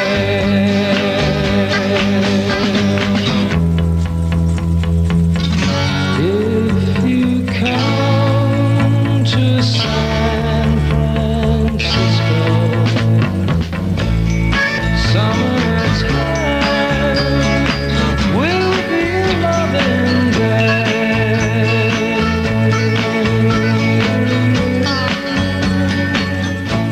If you come to San Francisco, summertime will be loving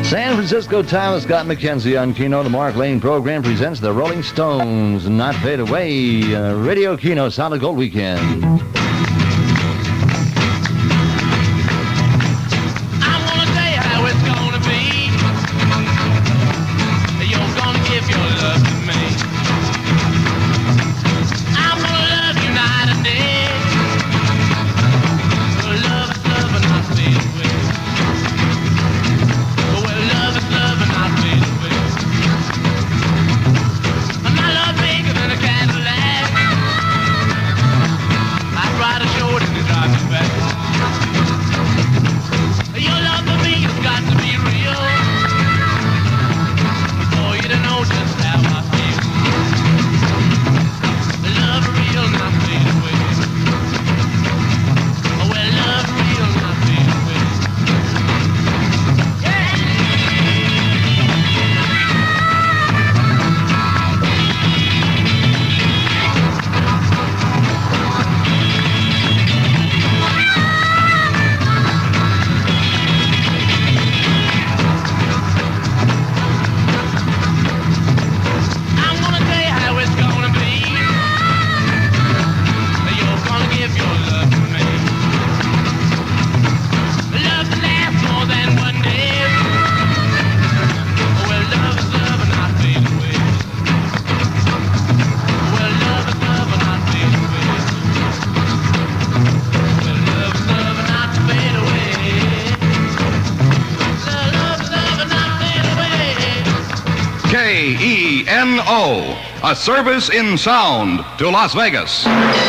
San Francisco time with Scott McKenzie on Keno. The Mark Lane program presents the Rolling Stones, Not Fade Away. Radio Keno, Solid Gold Weekend. KENO, a service in sound to Las Vegas.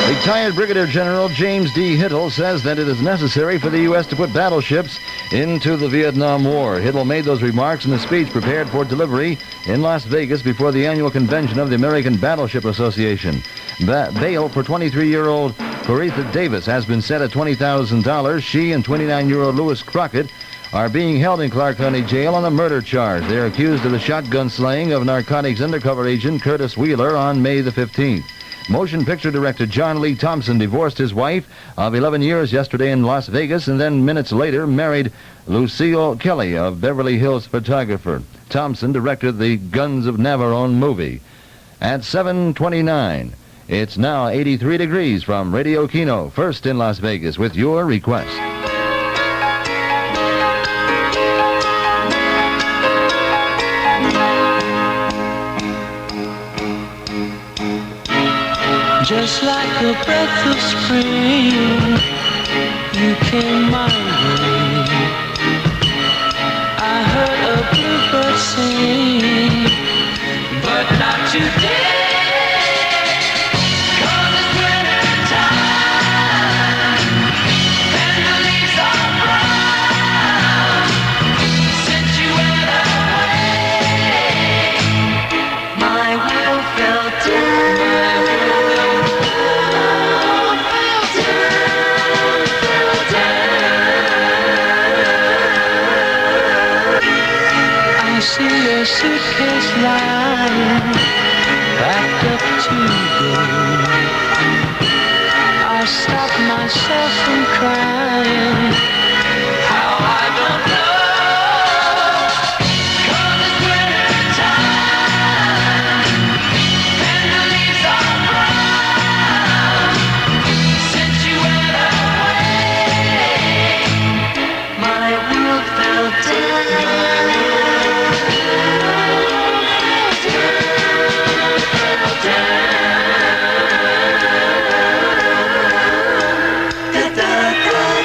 Retired Brigadier General James D. Hiddle says that it is necessary for the U.S. to put battleships into the Vietnam War. Hiddle made those remarks in a speech prepared for delivery in Las Vegas before the annual convention of the American Battleship Association. Bail for 23-year-old Coretha Davis has been set at $20,000. She and 29-year-old Lewis Crockett are being held in Clark County Jail on a murder charge. They are accused of the shotgun slaying of narcotics undercover agent Curtis Wheeler on May the 15th. Motion picture director John Lee Thompson divorced his wife of 11 years yesterday in Las Vegas and then minutes later married Lucille Kelly, a Beverly Hills photographer. Thompson directed the Guns of Navarone movie. At 7:29, it's now 83 degrees from Radio Keno, first in Las Vegas, with your request. Just like a breath of spring, you came my way. I heard a bluebird sing, but not today. 'Cause it's winter time, and the leaves are brown. Since you went away, my world fell down. I see your suitcase lying, packed up to go. I stop myself from crying. How I don't know. 'Cause it's winter time, and the leaves are brown. Since you went away, my world fell down. Da, da, da.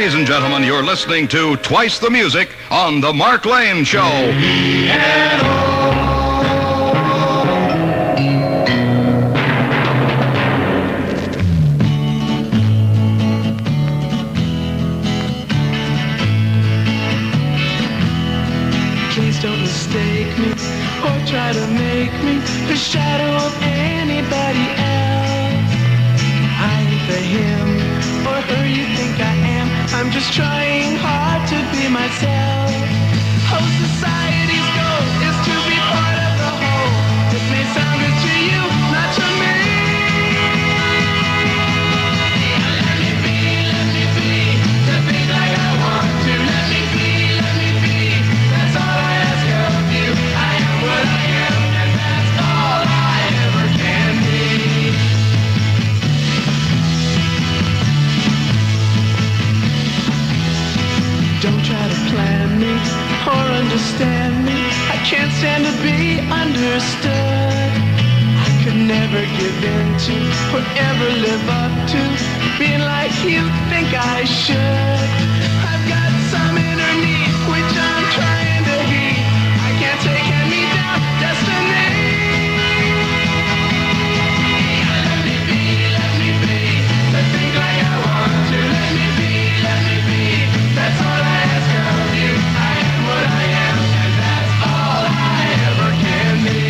Ladies and gentlemen, you're listening to Twice the Music on The Mark Lane Show. Please don't mistake me or try to make me the shadow of anybody else. I ain't the him or her you think I am. I'm just trying hard to be myself. How society's goal is to be part of the whole. It may sound good to you, not to me. Let me be, to think like I want to. Let me be, that's all I ask of you. I am what I am, and that's all I ever can be. Don't try to plan me or understand me. I can't stand to be understood. I could never give in to or ever live up to being like you think I should. I've got some inner need which I'm trying to heed. I can't take hand-me-down destiny. Let me be, to think like I want to. Let me be, that's all I ask of you. I am what I am, and that's all I ever can be.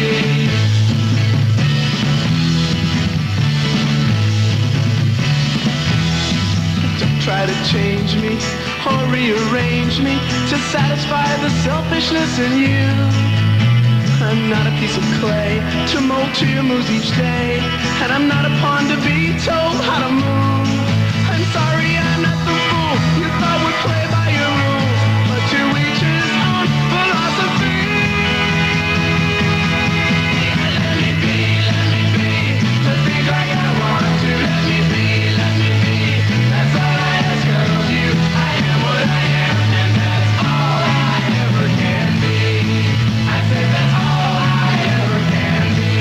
Don't try to change me or rearrange me to satisfy the selfishness in you. I'm not a piece of clay to mold to your moves each day, and I'm not a pawn to be told how to move. I'm sorry I'm not the fool you thought would play by your rules, but to each his own philosophy. Let me be, to think like I want to. Let me be, that's all I ask of you. I am what I am, and that's all I ever can be. I said that's all I ever can be.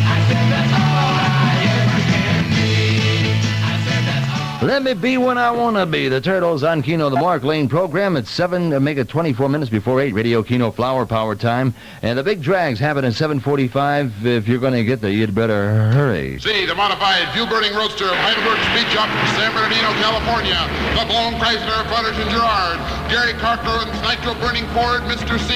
I said that's all I ever can be. I said that's all. Let me be when I want to be. The Turtles on Keno, the Mark Lane program. It's 24 minutes before 8, Radio Keno Flower Power time. And the big drags happen at 7:45. If you're going to get there, you'd better hurry. See the modified fuel-burning roadster of Heidelberg Speed Shop from San Bernardino, California. The blown Chrysler of Butters and Gerard. Gary Cartlow and nitro-burning Ford Mr. C.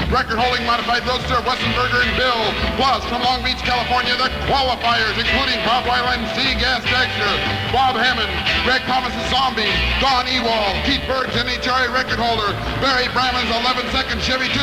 Record-holding modified roadster of Wessenberger and Bill. Plus, from Long Beach, California, the qualifiers, including Bob Weiland, C. Gas Dagster, Bob Hammond, Greg Thomas' Zombie, Don Ewald, Keith Berg's NHRA record holder, Barry Bramman's 11-second Chevy 2,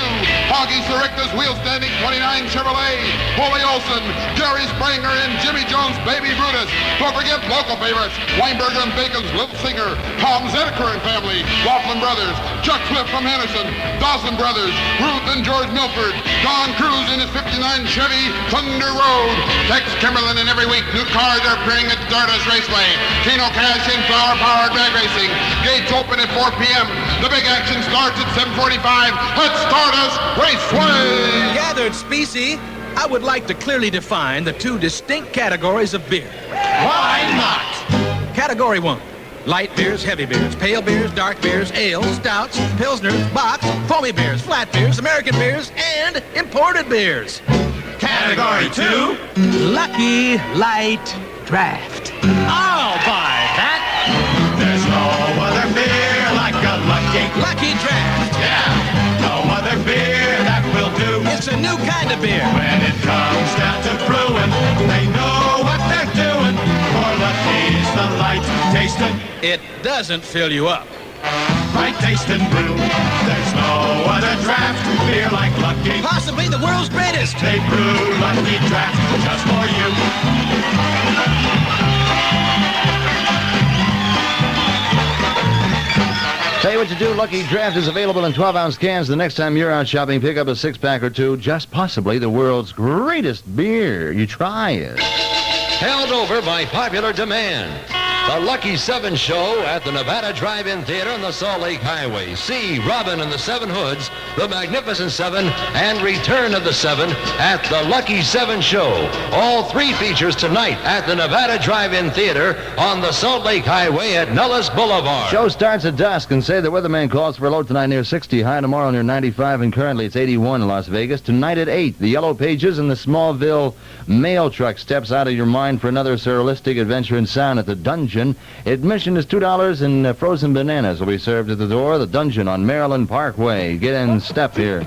Hoggy Saricta's wheel-standing 29 Chevrolet, Holy Olson, Jerry Springer, and Jimmy Jones' Baby Brutus. Don't forget local favorites, Weinberger and Bacon's Little Singer, Tom Zedeker and family, Laughlin Brothers, Chuck Flip from Henderson, Dawson Brothers, Ruth and George Milford, Don Cruz in his 59 Chevy Thunder Road, Tex Kimberlin, and every week new cars are appearing at Stardust Raceway. Keno Cash in Flower Power Drag Racing. Gates open at 4 p.m. The big action starts at 7:45 at Stardust Raceway. Gathered specie, I would like to clearly define the two distinct categories of beer. Why not? Category 1. Light beers, heavy beers, pale beers, dark beers, ales, stouts, pilsners, bocks, foamy beers, flat beers, American beers, and imported beers. Category 2. Lucky Light Draft. I'll buy that. There's no other beer like a Lucky Draft. Yeah, no other beer that will do. It's a new kind of beer. When it comes down to brewing, they know what they're doing. For Lucky's the light tasting. It doesn't fill you up. Right tasting brew. There's no other draft beer like Lucky. Possibly the world's greatest. They brew Lucky Draft just for you. Tell you what you do, Lucky Draft is available in 12-ounce cans. The next time you're out shopping, pick up a 6-pack or two. Just possibly the world's greatest beer. You try it. Held over by popular demand. The Lucky Seven Show at the Nevada Drive-In Theater on the Salt Lake Highway. See Robin and the Seven Hoods, The Magnificent Seven, and Return of the Seven at the Lucky Seven Show. All three features tonight at the Nevada Drive-In Theater on the Salt Lake Highway at Nellis Boulevard. Show starts at dusk, and say the weatherman calls for a low tonight near 60, high tomorrow near 95, and currently it's 81 in Las Vegas. Tonight at 8, the Yellow Pages and the Smallville mail truck steps out of your mind for another surrealistic adventure in sound at the Dungeon. Admission is $2, and frozen bananas will be served at the door of the Dungeon on Maryland Parkway. Get in step here.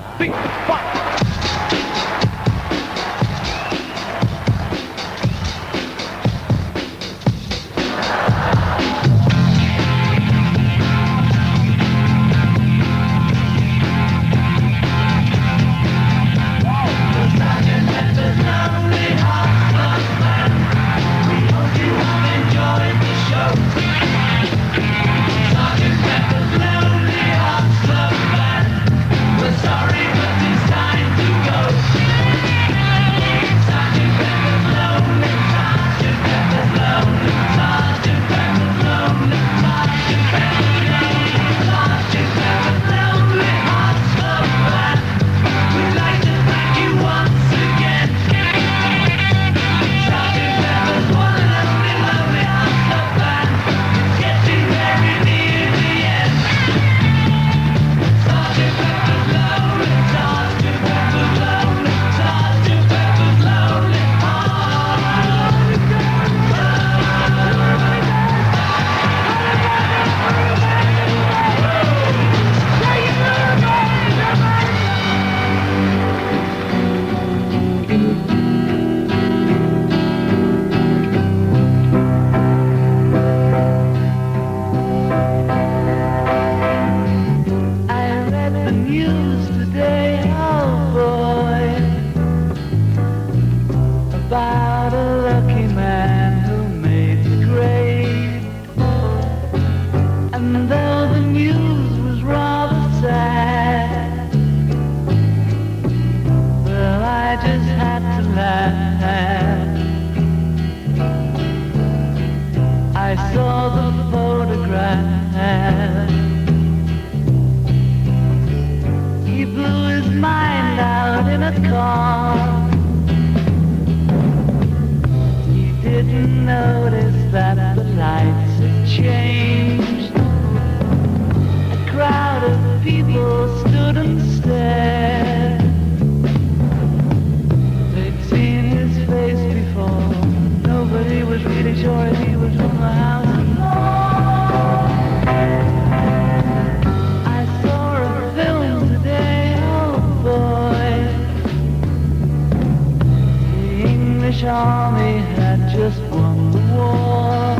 Army had just won the war.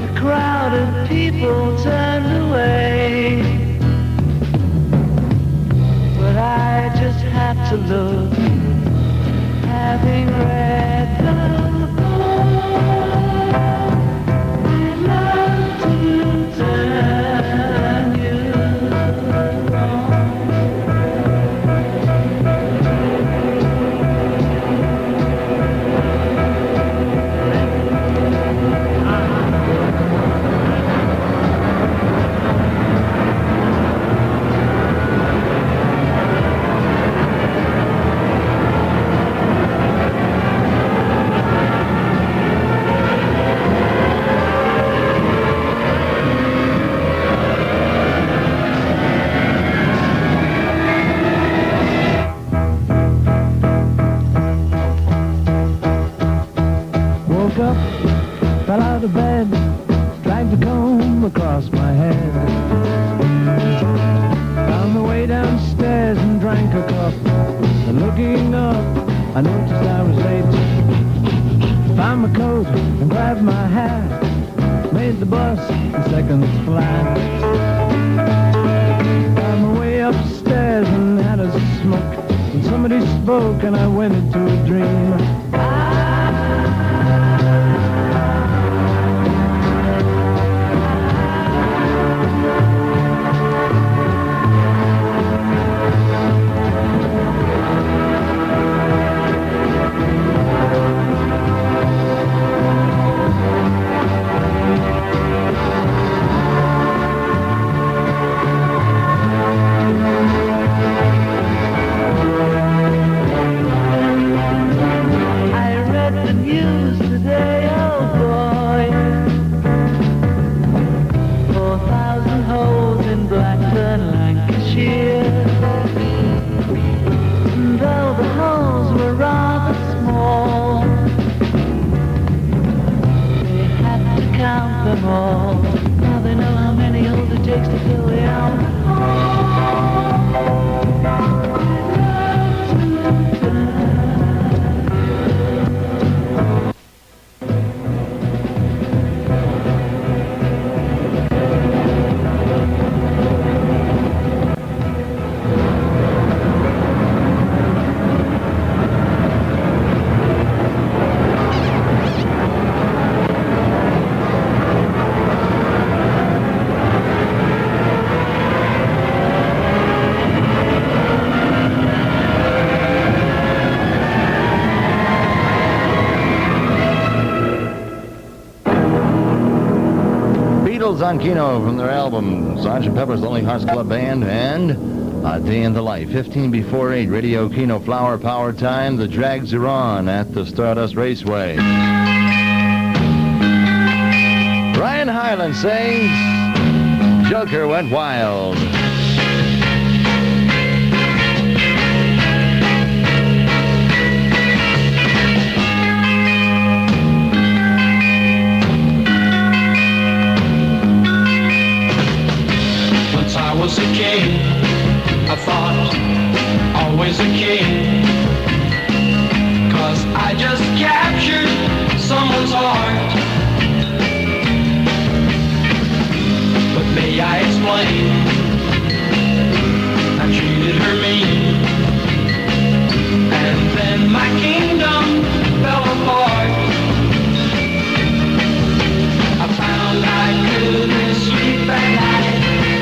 A crowd of people turned away, but I just had to look, having read the book. I love to turn you wrong. Up, fell out of bed, dragged a comb across my head. Found my way downstairs and drank a cup. And looking up, I noticed I was late. Found my coat and grabbed my hat. Made the bus in seconds flat. Found my way upstairs and had a smoke. And somebody spoke and I went into a dream. On KENO from their album Sgt. Pepper's Lonely Hearts Club Band and A Day in the Life. 15 before 8, Radio KENO Flower Power Time. The drags are on at the Stardust Raceway. Ryan Hyland sings Joker Went Wild. I was a king, I thought, always a king, 'cause I just captured someone's heart. But may I explain, I treated her mean, and then my kingdom fell apart. I found I couldn't sleep at night.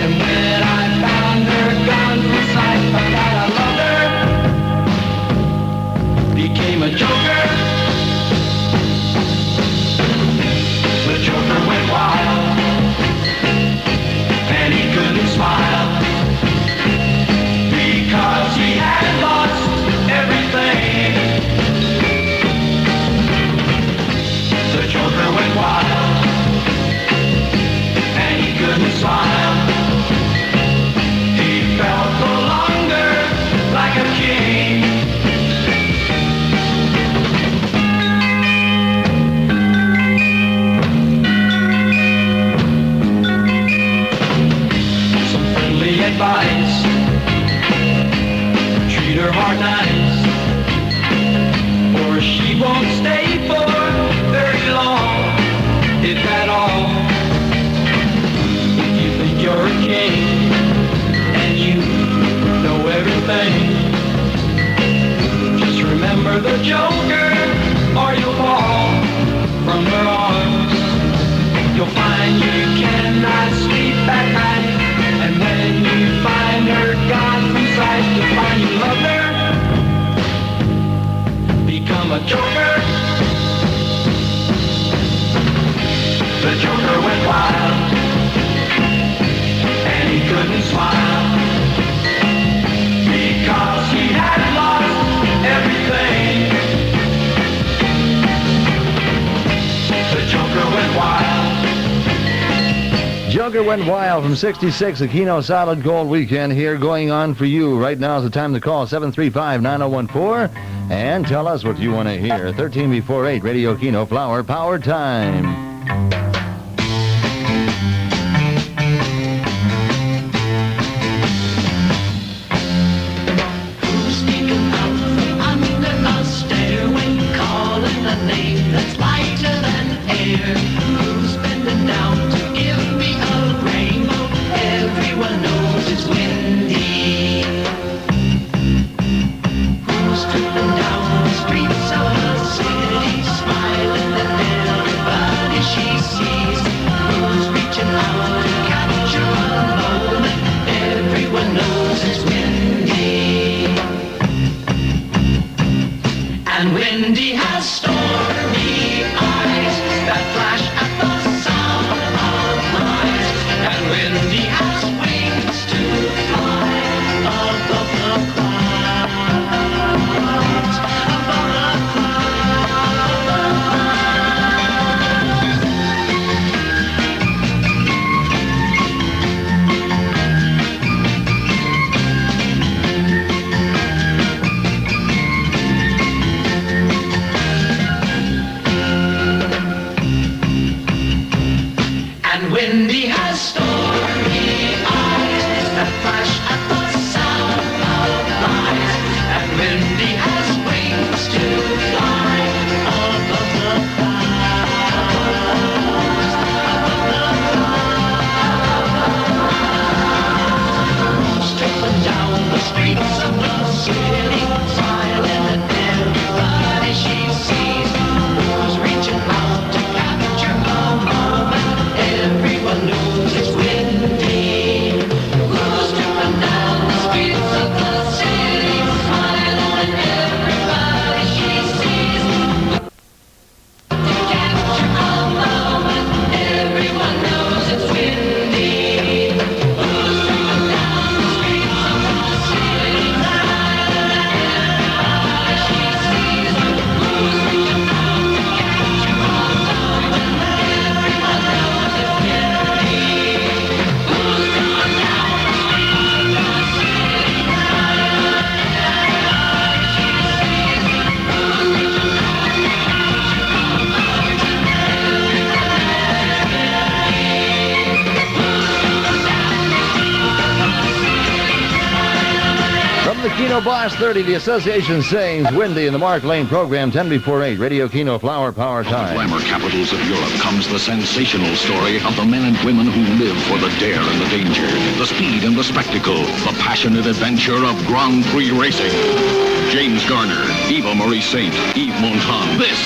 When I found her gone from sight, found out I loved her, became a joker. The joker went wild, and he couldn't smile, because he had lost everything. The joker went wild, and he couldn't smile. Felt no longer like a king. Some friendly advice, treat her hard nice, or she won't stay for very long, if at all. If you think you're a king, everything, just remember the joker, or you'll fall from her arms. You'll find you cannot sleep at night, and when you find her gone from sight, you'll find you love her, become a joker. The joker went wild, and he couldn't smile, because he had lost everything. The Joker went wild. Joker Went Wild from 66, a KENO Solid Gold weekend here going on for you. Right now is the time to call 735-9014 and tell us what you want to hear. 13 before 8, Radio KENO Flower Power Time. Streets of the city, smiling at everybody she sees. Keno Boss 30, the association sayings, Windy in the Mark Lane program, 10 before 8, Radio Keno Flower Power Time. From the glamour capitals of Europe comes the sensational story of the men and women who live for the dare and the danger, the speed and the spectacle, the passionate adventure of Grand Prix racing. James Garner, Eva Marie Saint, Yves Montand. This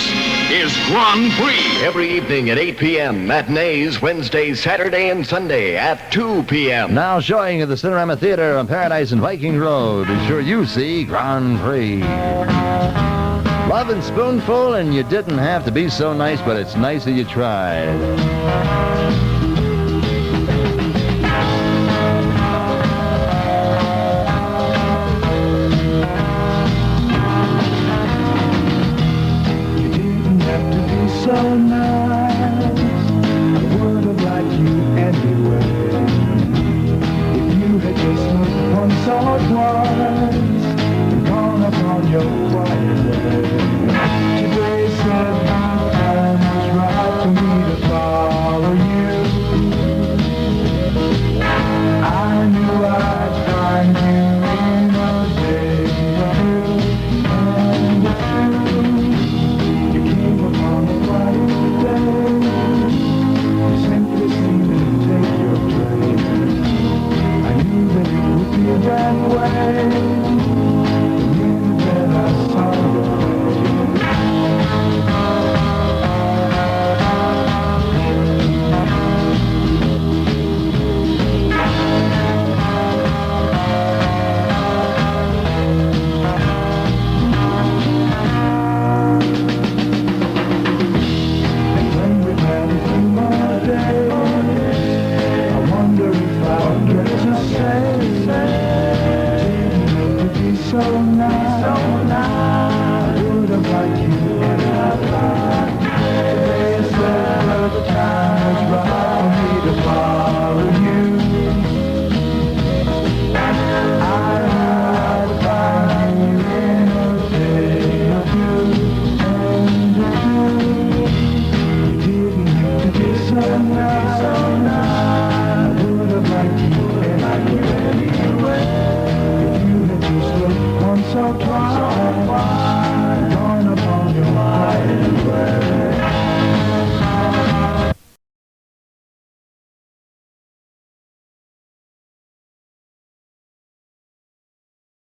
is Grand Prix. Every evening at 8 p.m. Matinees, Wednesday, Saturday, and Sunday at 2 p.m. Now showing at the Cinerama Theater on Paradise and Viking Road. Be sure you see Grand Prix. Love and Spoonful, and you didn't have to be so nice, but it's nice that you tried.